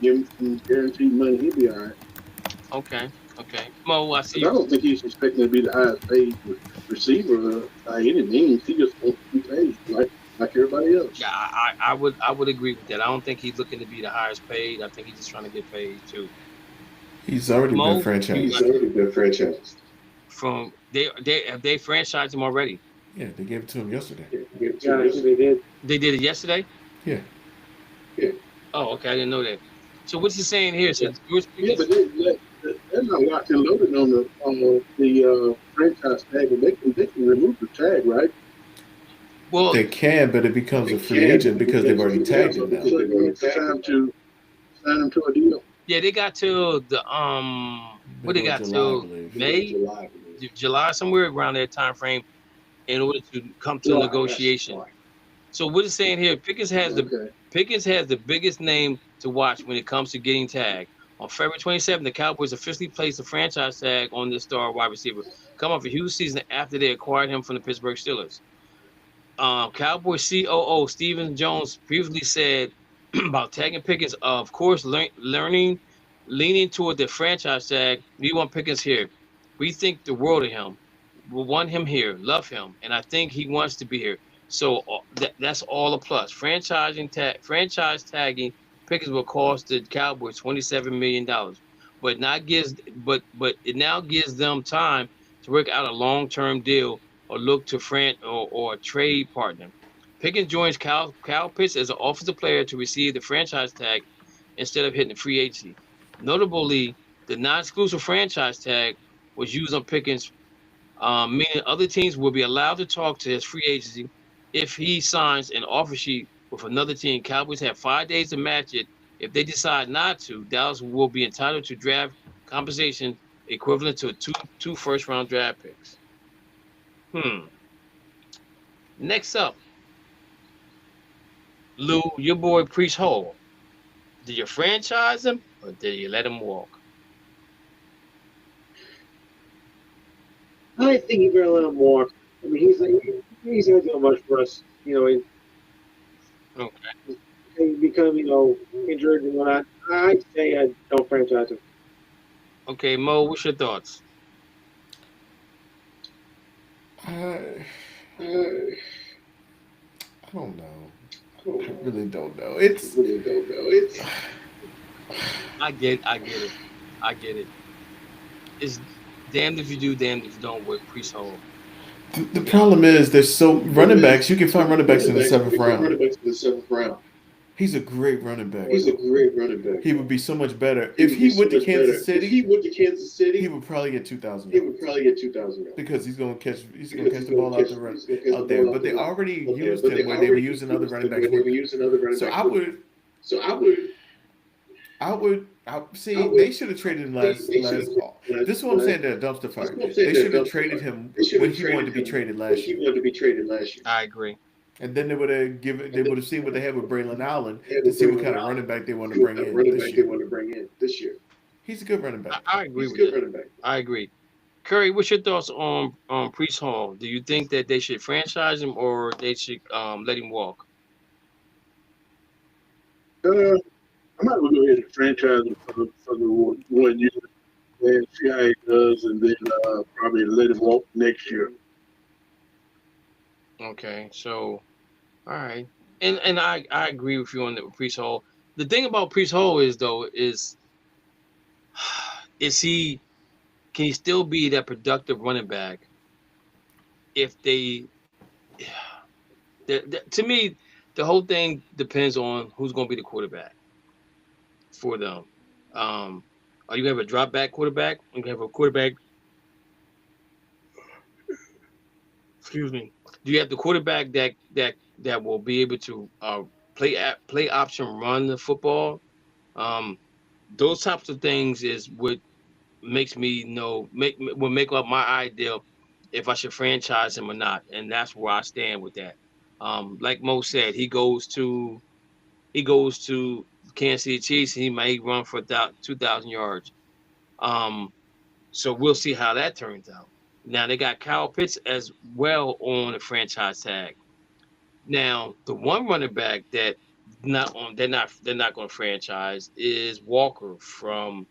give him some guaranteed money. He'll be all right. Okay. Mo, I see. I don't think he's expecting to be the highest paid receiver by any means. He just wants to be paid like everybody else. Yeah, I would agree with that. I don't think he's looking to be the highest paid. I think he's just trying to get paid too. He's already Mo, been franchised. He's already been franchised. From they franchised him already. Yeah, they gave it to him yesterday. Yeah, they did. They did it yesterday. Yeah. Oh, okay, I didn't know that. So what's he saying here? So George Yeah, Pickens, but they're not locked and loaded on the franchise tag, and they can remove the tag, right? well, They can, but it becomes a free agent because they've already tagged him now. So it's time to sign him to a deal. yeah, they got till the what they got July, I till believe. May, July, somewhere around that time frame, in order to come to a negotiation. So what it's saying here, Pickens has the biggest name to watch when it comes to getting tagged. On February 27th, the Cowboys officially placed a franchise tag on this star wide receiver, coming off a huge season after they acquired him from the Pittsburgh Steelers. Cowboys COO Stephen Jones previously said about tagging Pickens, of course, leaning toward the franchise tag. We want Pickens here. We think the world of him. We want him here, love him, and I think he wants to be here. So that's all a plus. Franchise tagging Pickens will cost the Cowboys $27 million, but it now gives them time to work out a long-term deal or look to or a trade partner. Pickens joins Kyle Pitts as an offensive player to receive the franchise tag instead of hitting the free agency. Notably, the non-exclusive franchise tag was used on Pickens, meaning other teams will be allowed to talk to his free agency if he signs an offer sheet with another team. Cowboys have 5 days to match it. If they decide not to, Dallas will be entitled to draft compensation equivalent to two first-round draft picks. Next up, Lou, your boy Priest Hall. Did you franchise him or did you let him walk? I think you better let him walk. I mean, he's not doing much for us. You know, he become injured and whatnot. I'd say I don't franchise him. Okay, Mo, what's your thoughts? I don't know. I really don't know. It's I get it. It's damned if you do, damned if you don't with Priest Hall. the problem is there's so running backs. You can find running backs in the seventh round. He's a great running back. He would be so much better if he went to Kansas City. He would probably get 2,000 yards. Because he's gonna catch the ball out there. But they already used him where they were using other running backs. So I would see. They should have traded him last. This is what I'm saying. They're a dumpster fire. They should have traded him when he wanted to be traded last year. I agree. And then they would have seen what they had with Braylon Allen to see what kind of running back they want to bring in this year. He's a good running back. I agree with that. I agree. Curry, what's your thoughts on Priest Hall? Do you think that they should franchise him or they should let him walk? I might go ahead and franchise him for the 1 year and see how he does, and then probably let him walk next year. Okay, so all right, and I agree with you on the Priest Hall. The thing about Priest Hall is can he still be that productive running back if they to me the whole thing depends on who's going to be the quarterback for them. Are you going to have a drop back quarterback? You have a quarterback. Excuse me. Do you have the quarterback that will be able to play option, run the football? Those types of things is what makes me will make up my idea if I should franchise him or not, and that's where I stand with that. Like Mo said, he goes to Kansas City Chiefs, and he may run for 2,000 yards. So we'll see how that turns out. Now they got Kyle Pitts as well on the franchise tag. Now the one running back that they're not going to franchise is Walker from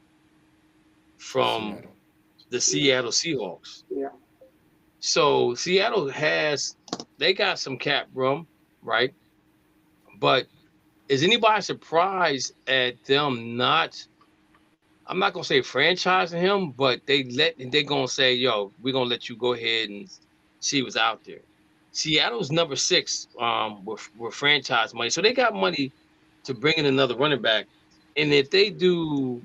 the Seattle Seahawks. Yeah. So Seattle they got some cap room, right? But is anybody surprised at them not? I'm not gonna say franchising him, but they're gonna say, "Yo, we're gonna let you go ahead and see what's out there." Seattle's number 6 with franchise money, so they got money to bring in another running back. And if they do,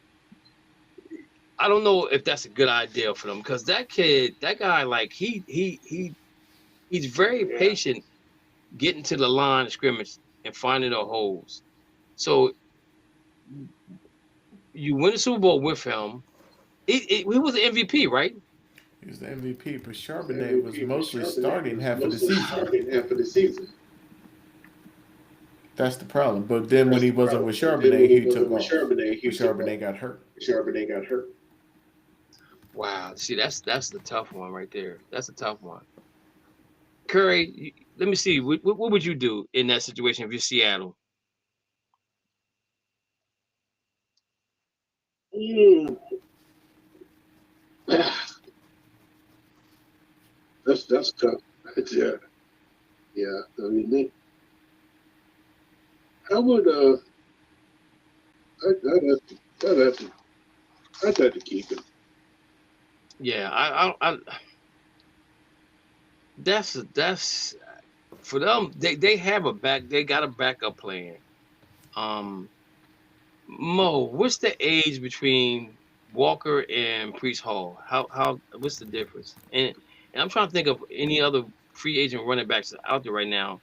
I don't know if that's a good idea for them because that guy, like he's very patient getting to the line of scrimmage and finding the holes. So you win the Super Bowl with him. He was the MVP, right? He was the MVP, but Charbonnet was mostly starting half of the season. That's the problem. But then when he wasn't with Charbonnet, he took off. Charbonnet got hurt. Wow. See, that's the tough one right there. That's a tough one. Curry, let me see. What would you do in that situation if you're Seattle? That's tough. Yeah. I mean, I would. I'd have to keep it. Yeah, I that's for them. They have they got a backup plan. Mo, what's the age between Walker and Priest Hall? How what's the difference? And I'm trying to think of any other free agent running backs out there right now,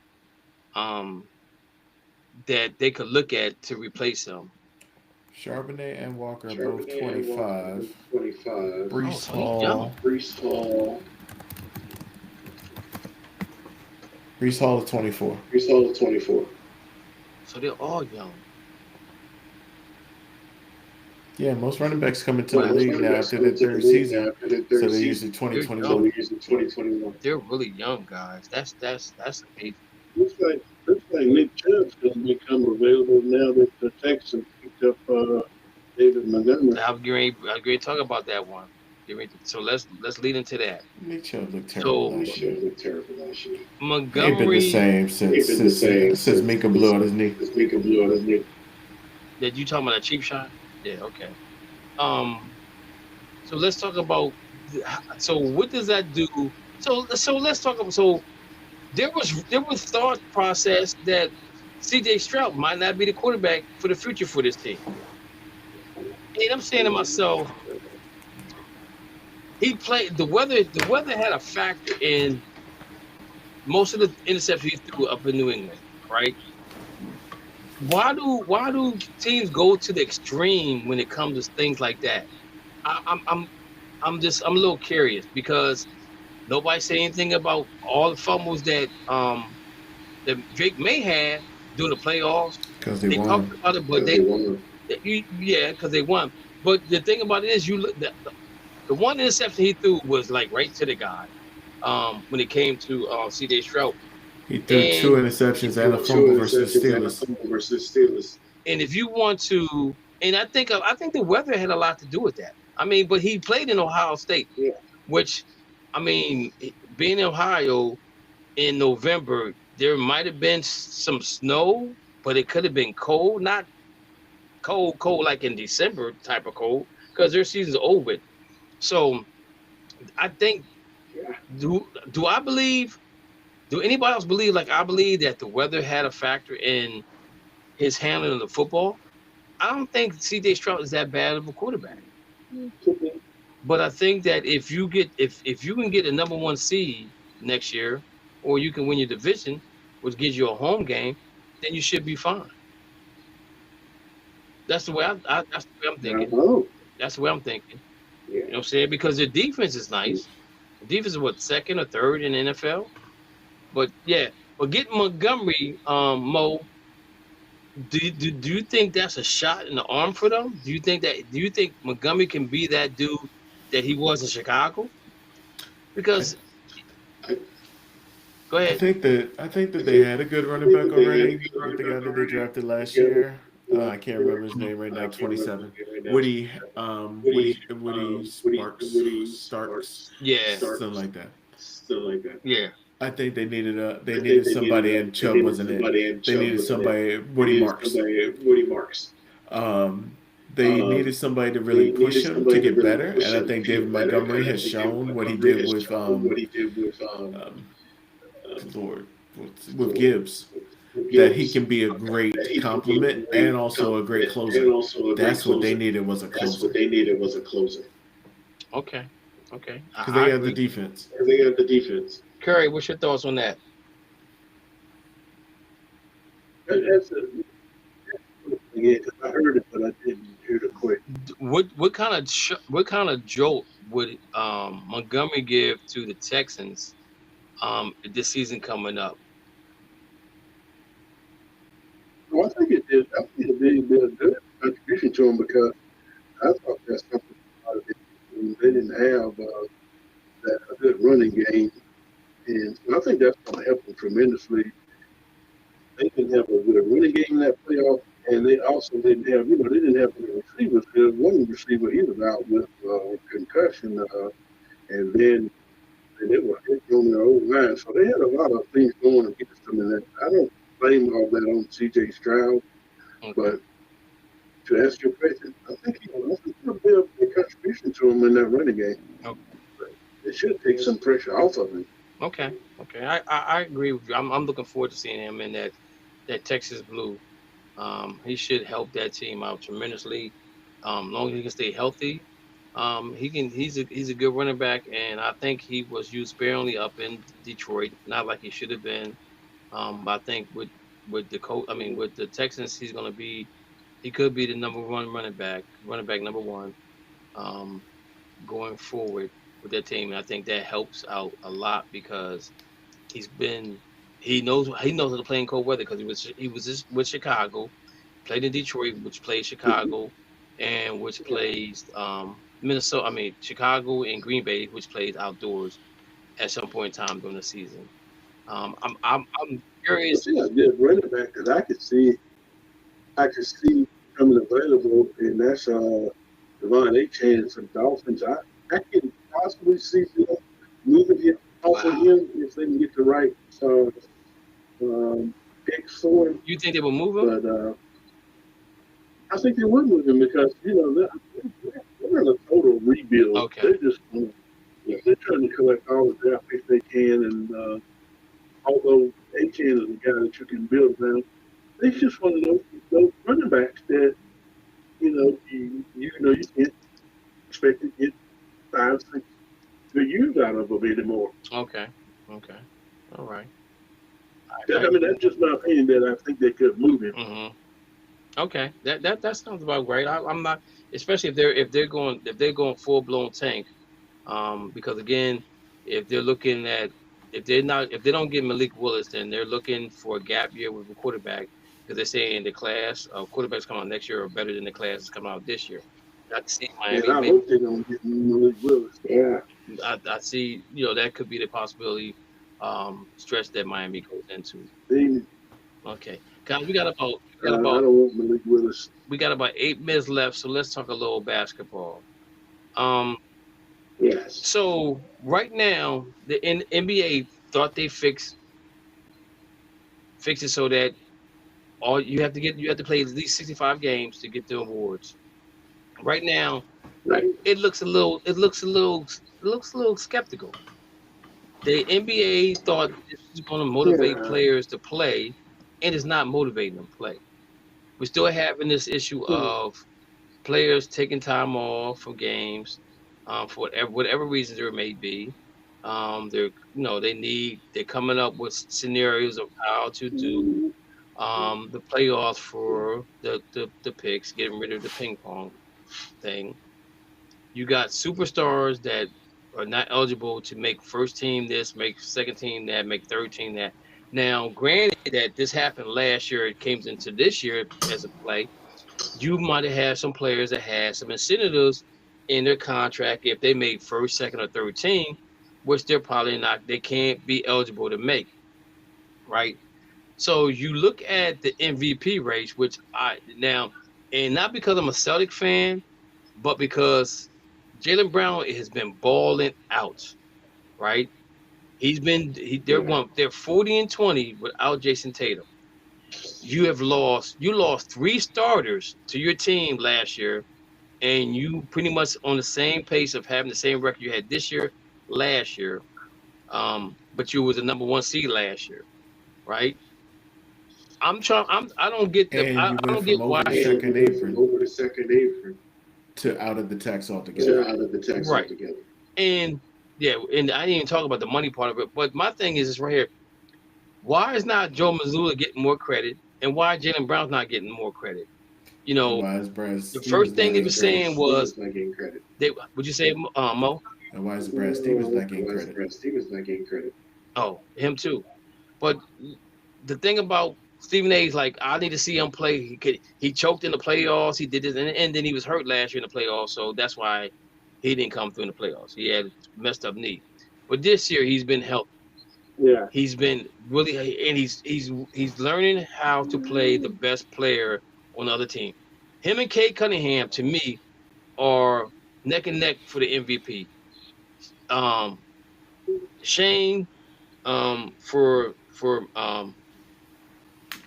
that they could look at to replace him. Charbonnet and Walker are both 25. Breece Hall is 24. So they're all young. Yeah, most running backs come into the league now after their third season, so they're usually 2021. They're really young guys. That's amazing. Looks like Nick Chubb's going to become available now that the Texans picked up David Montgomery. I'm going to talk about that one. So let's lead into that. Nick Chubb looked terrible last year. Montgomery. They've been the same since Minka blew out his knee. Did you talking about a cheap shot? Yeah. Okay. So let's talk about. So what does that do? So let's talk about. So there was thought process that C.J. Stroud might not be the quarterback for the future for this team. And I'm saying to myself, he played the weather. The weather had a factor in most of the interceptions he threw up in New England, right? Why do teams go to the extreme when it comes to things like that? I'm a little curious because nobody said anything about all the fumbles that Drake May had during the playoffs. Because they won. Talked about it, but because they won. But the thing about it is, the one interception he threw was like right to the guy when it came to C.J. Stroud. He threw 2 interceptions and a fumble versus Steelers. And if you want to, and I think the weather had a lot to do with that. I mean, but he played in Ohio State, which, I mean, being in Ohio in November, there might have been some snow, but it could have been cold, not cold like in December type of cold, because their season's over. So I think, do anybody else believe, like I believe, that the weather had a factor in his handling of the football? I don't think C.J. Stroud is that bad of a quarterback. But I think that if you can get a number 1 seed next year, or you can win your division, which gives you a home game, then you should be fine. That's the way I'm thinking. That's the way I'm thinking. You know what I'm saying? Because the defense is nice. The defense is what, 2nd or 3rd in the NFL? But getting Montgomery, Mo, do you think that's a shot in the arm for them? Do you think Montgomery can be that dude that he was in Chicago? Because go ahead. I think that they had a good running back already. The guy that they drafted last year. I can't remember his name right now. 27. Woody Starks. Yeah, something like that. Yeah. I think they needed somebody, and Chubb wasn't it. They needed somebody, Woody Marks. They needed somebody to really push him to get better, and I think David Montgomery has shown what he did with Lord with Gibbs, that he can be a great complement and also a great closer. That's what they needed was a closer. Okay. Because they have the defense. Curry, what's your thoughts on that? Yeah, I heard it, but I didn't hear the question. What kind of jolt would Montgomery give to the Texans this season coming up? Well, I think it did. I think it did a good contribution to them because I thought that's something they didn't have that a good running game, and so I think that's going to help them tremendously. They didn't have a good running game in that playoff, and they also didn't have, they didn't have any receivers. Because one receiver, he was out with concussion, and then they were on their own line. So they had a lot of things going against them, and I don't blame all that on C.J. Stroud, but to answer your question, I think he'll be a big contribution to him in that running game. Okay. It should take some pressure off of him. Okay. I agree with you. I'm looking forward to seeing him in that Texas blue. He should help that team out tremendously. Long as he can stay healthy, he's a good running back, and I think he was used sparingly up in Detroit, not like he should have been. I think with the Texans, he could be the number one running back number one, going forward with that team. And I think that helps out a lot because he knows how to play in cold weather because he was with Chicago, played in Detroit, which plays Chicago, and which plays Chicago and Green Bay, which plays outdoors at some point in time during the season. I'm curious. Yeah, running back that I could see coming available, and that's Devon Achane from Dolphins. I can possibly see them moving him off of him if they can get the right picks for him. You think they will move him? But I think they would move him because they're in a total rebuild. Okay. They're just they're trying to collect all the draft picks they can, and although Achane is a guy that you can build around, he's just one of those running backs that you can't expect to get 5-6 good years out of them anymore. Okay. All right. That's just my opinion that I think they could move him. Mm-hmm. Okay, that sounds about right. I'm not, especially if they're going full blown tank, because again, if they don't get Malik Willis, then they're looking for a gap year with a quarterback because they're saying the class of quarterbacks coming out next year are better than the classes coming out this year. I see Miami. And I hope they don't get Malik Willis. Yeah. I see, that could be the possibility stretch that Miami goes into. Okay, guys, we got about I don't want Malik Willis. We got about 8 minutes left, so let's talk a little basketball. Yes. So right now, the NBA thought they fixed it so that you have to play at least 65 games to get the awards. Right now, it looks a little skeptical. The NBA thought this was going to motivate players to play, and it's not motivating them to play. We're still having this issue of players taking time off from games for whatever reasons there may be. They're coming up with scenarios of how to do the playoffs for the picks, getting rid of the ping pong thing. You got superstars that are not eligible to make first team this, make second team that, make third team that. Now, granted that this happened last year, it came into this year as a play. You might have had some players that had some incentives in their contract if they made first, second, or third team, which they're probably not. They can't be eligible to make, right? So you look at the MVP race, which and not because I'm a Celtic fan, but because Jaylen Brown has been balling out, right? They're 40-20 without Jason Tatum. You lost 3 starters to your team last year, and you pretty much on the same pace of having the same record you had this year, last year. But you was the number 1 seed last year, right? I don't get the. And I you don't went get from why. over the second apron to out of the tax altogether. Right. And yeah, and I didn't even talk about the money part of it. But my thing is right here. Why is not Joe Mazzulla getting more credit, and why Jaylen Brown's not getting more credit? You know, Why is Brad the Stevens first thing not they were getting saying credit? was would you say Mo? And why is Brad Stevens not getting credit? Oh, him too. But the thing about Stephen A is like, I need to see him play. He choked in the playoffs. He did this, and then he was hurt last year in the playoffs, so that's why he didn't come through in the playoffs. He had a messed up knee. But this year he's been healthy. Yeah. He's been really, and he's learning how to play the best player on the other team. Him and Cade Cunningham, to me, are neck and neck for the MVP. Shane, for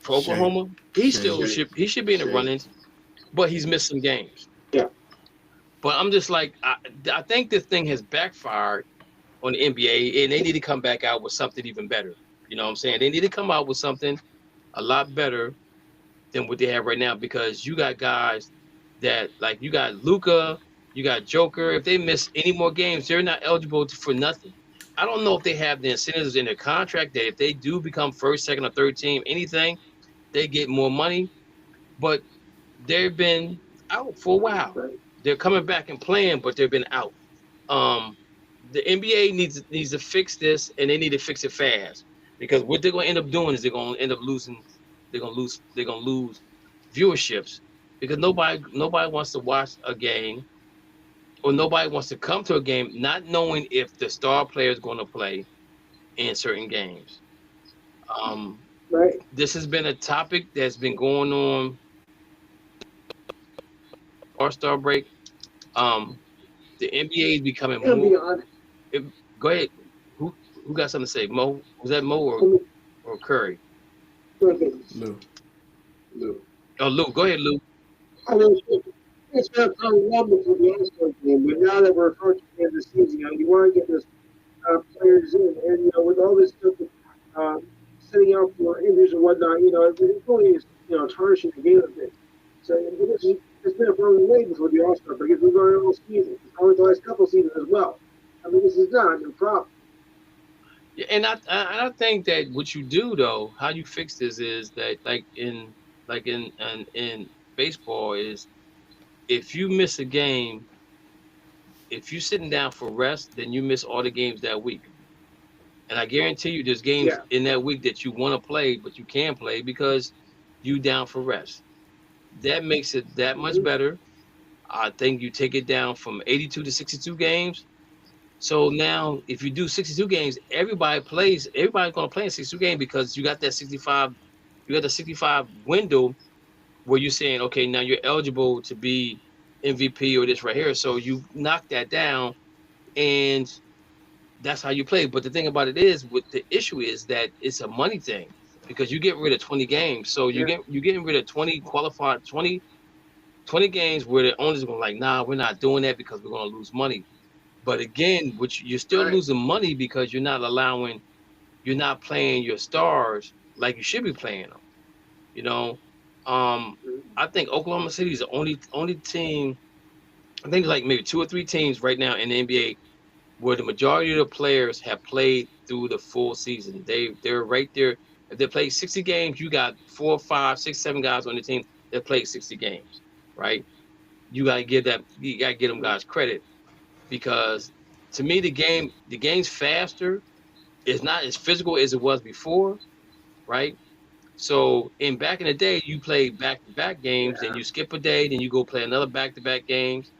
Oklahoma, he should be in the run-ins, but he's missed some games. Yeah. But I'm just like, I think this thing has backfired on the NBA, and they need to come back out with something even better. You know what I'm saying? They need to come out with something a lot better than what they have right now, because you got guys that, like, you got Luka, you got Joker. If they miss any more games, they're not eligible for nothing. I don't know if they have the incentives in their contract that if they do become first, second, or third team, anything, they get more money. But they've been out for a while. They're coming back and playing, but they've been out. The NBA needs to fix this, and they need to fix it fast, because what they're going to end up doing is they're going to end up losing. They're going to lose viewerships, because nobody wants to watch a game, or nobody wants to come to a game not knowing if the star player is going to play in certain games. Right. This has been a topic that's been going on All-Star break. The NBA is becoming more. Go ahead. Who got something to say? Mo? Was that Mo or Curry? Lou. Oh, Lou. Go ahead, Lou. I mean, it's been a problem for the All-Star game, but now that we're approaching the end of the season, you want to get this players in, and with all this stuff, setting out for injuries and whatnot, it really is, tarnishing the game a bit. So it's been a problem way before the All-Star break. It's been going on all season. It's probably the last couple seasons as well. I mean, this is not a problem. Yeah, and I think that what you do though, how you fix this is that like in baseball is, if you miss a game, if you're sitting down for rest, then you miss all the games that week. And I guarantee you there's games in that week that you want to play, but you can't play because you down for rest. That makes it that much better. I think you take it down from 82 to 62 games. So now if you do 62 games, everybody's going to play in 62 games, because you got that 65 window where you're saying, okay, now you're eligible to be MVP or this right here. So you knock that down, and that's how you play. But the thing about it is, what the issue is that it's a money thing, because you get rid of 20 games. So you're getting rid of 20 qualified 20 games where the owners are going like, nah, we're not doing that because we're going to lose money. But again, you're still losing money because you're not playing your stars like you should be playing them. I think Oklahoma City is the only team. I think there's like maybe 2 or 3 teams right now in the NBA where the majority of the players have played through the full season. They're right there. If they play 60 games, you got 4, 5, 6, 7 guys on the team that played 60 games, right? You gotta give them guys credit, because to me the game's faster. It's not as physical as it was before, right? So back in the day, you played back-to-back games, and you skip a day, then you go play another back-to-back games,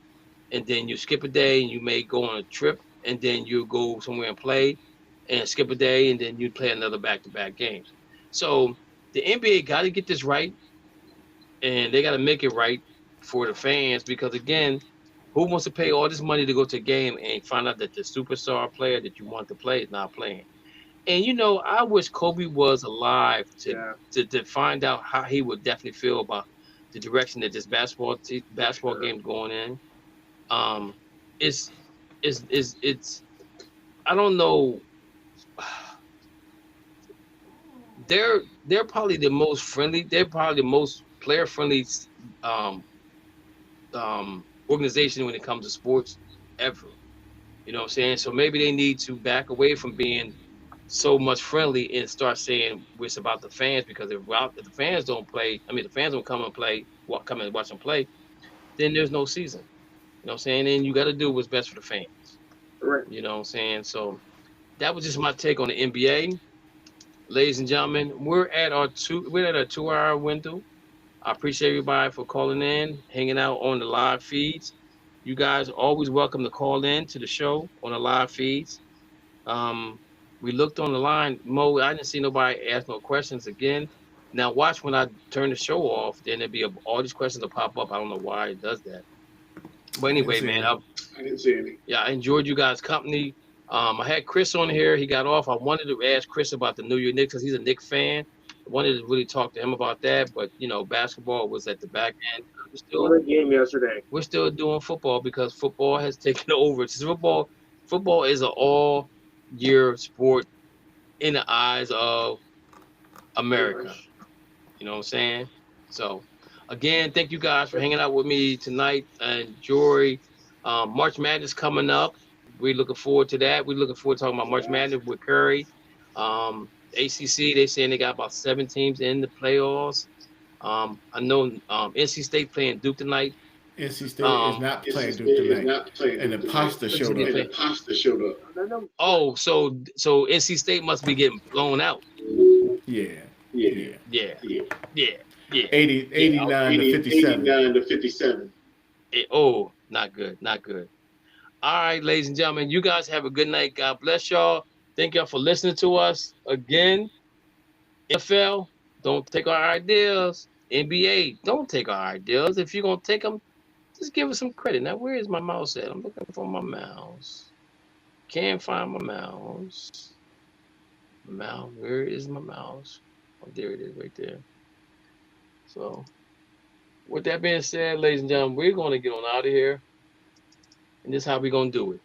and then you skip a day, and you may go on a trip, and then you go somewhere and play, and skip a day, and then you play another back-to-back games. So the NBA got to get this right, and they got to make it right for the fans, because again, who wants to pay all this money to go to a game and find out that the superstar player that you want to play is not playing? And I wish Kobe was alive Yeah. to find out how he would definitely feel about the direction that this basketball Sure. game's going in. It's I don't know. They're probably the most friendly. They're probably the most player friendly organization when it comes to sports ever. You know what I'm saying? So maybe they need to back away from being so much friendly and start saying it's about the fans, because if the fans don't play, the fans don't come and play, come and watch them play, then there's no season. You know what I'm saying? And you got to do what's best for the fans. Right. You know what I'm saying? So that was just my take on the NBA. Ladies and gentlemen, we're at a 2-hour window. I appreciate everybody for calling in, hanging out on the live feeds. You guys are always welcome to call in to the show on the live feeds. We looked on the line, Mo. I didn't see nobody ask no questions again. Now watch when I turn the show off, then there'll be all these questions will pop up. I don't know why it does that. But anyway, man, I didn't see any. Yeah, I enjoyed you guys' company. I had Chris on here. He got off. I wanted to ask Chris about the New York Knicks because he's a Knicks fan. I wanted to really talk to him about that, but basketball was at the back end. Great game yesterday. We're still doing football because football has taken over. Football is an all-year sport in the eyes of America. You know what I'm saying? So, again, thank you guys for hanging out with me tonight. Enjoy March Madness coming up. We're looking forward to that. We're looking forward to talking about March Madness with Curry. ACC, they saying they got about 7 teams in the playoffs. I know NC State playing Duke tonight. NC State is not playing Duke tonight. And the pasta showed up. Oh, so NC State must be getting blown out. Yeah. 89 to 57. Not good. All right, ladies and gentlemen, you guys have a good night. God bless y'all. Thank y'all for listening to us again. NFL, don't take our ideas. NBA, don't take our ideas. If you're going to take them, just give us some credit. Now, where is my mouse at? I'm looking for my mouse. Can't find my mouse. Where is my mouse? Oh, there it is right there. So, with that being said, ladies and gentlemen, we're going to get on out of here. And this is how we're going to do it.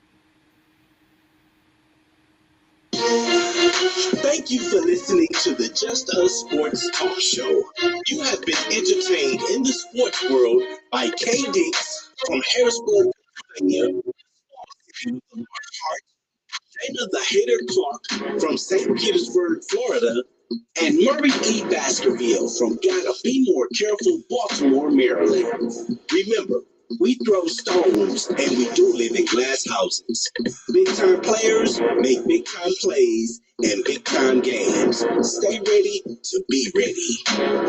Thank you for listening to the Just Us Sports Talk Show. You have been entertained in the sports world by K. Dix from Harrisburg, Pennsylvania, Dana the Hater Clark from St. Petersburg, Florida, and Murray E. Baskerville from Gotta Be More Careful, Baltimore, Maryland. Remember, we throw stones and we do live in glass houses. Big time players make big time plays and big time games. Stay ready to be ready.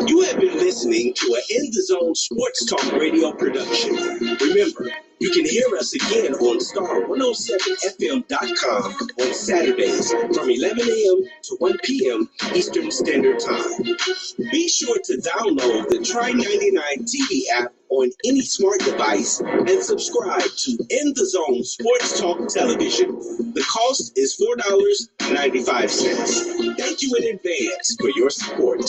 You have been listening to an In the Zone Sports Talk radio production. Remember, you can hear us again on star107fm.com on Saturdays from 11 a.m. to 1 p.m. Eastern Standard Time. Be sure to download the Try99 TV app on any smart device and subscribe to In the Zone Sports Talk Television. The cost is $4.95. Thank you in advance for your support.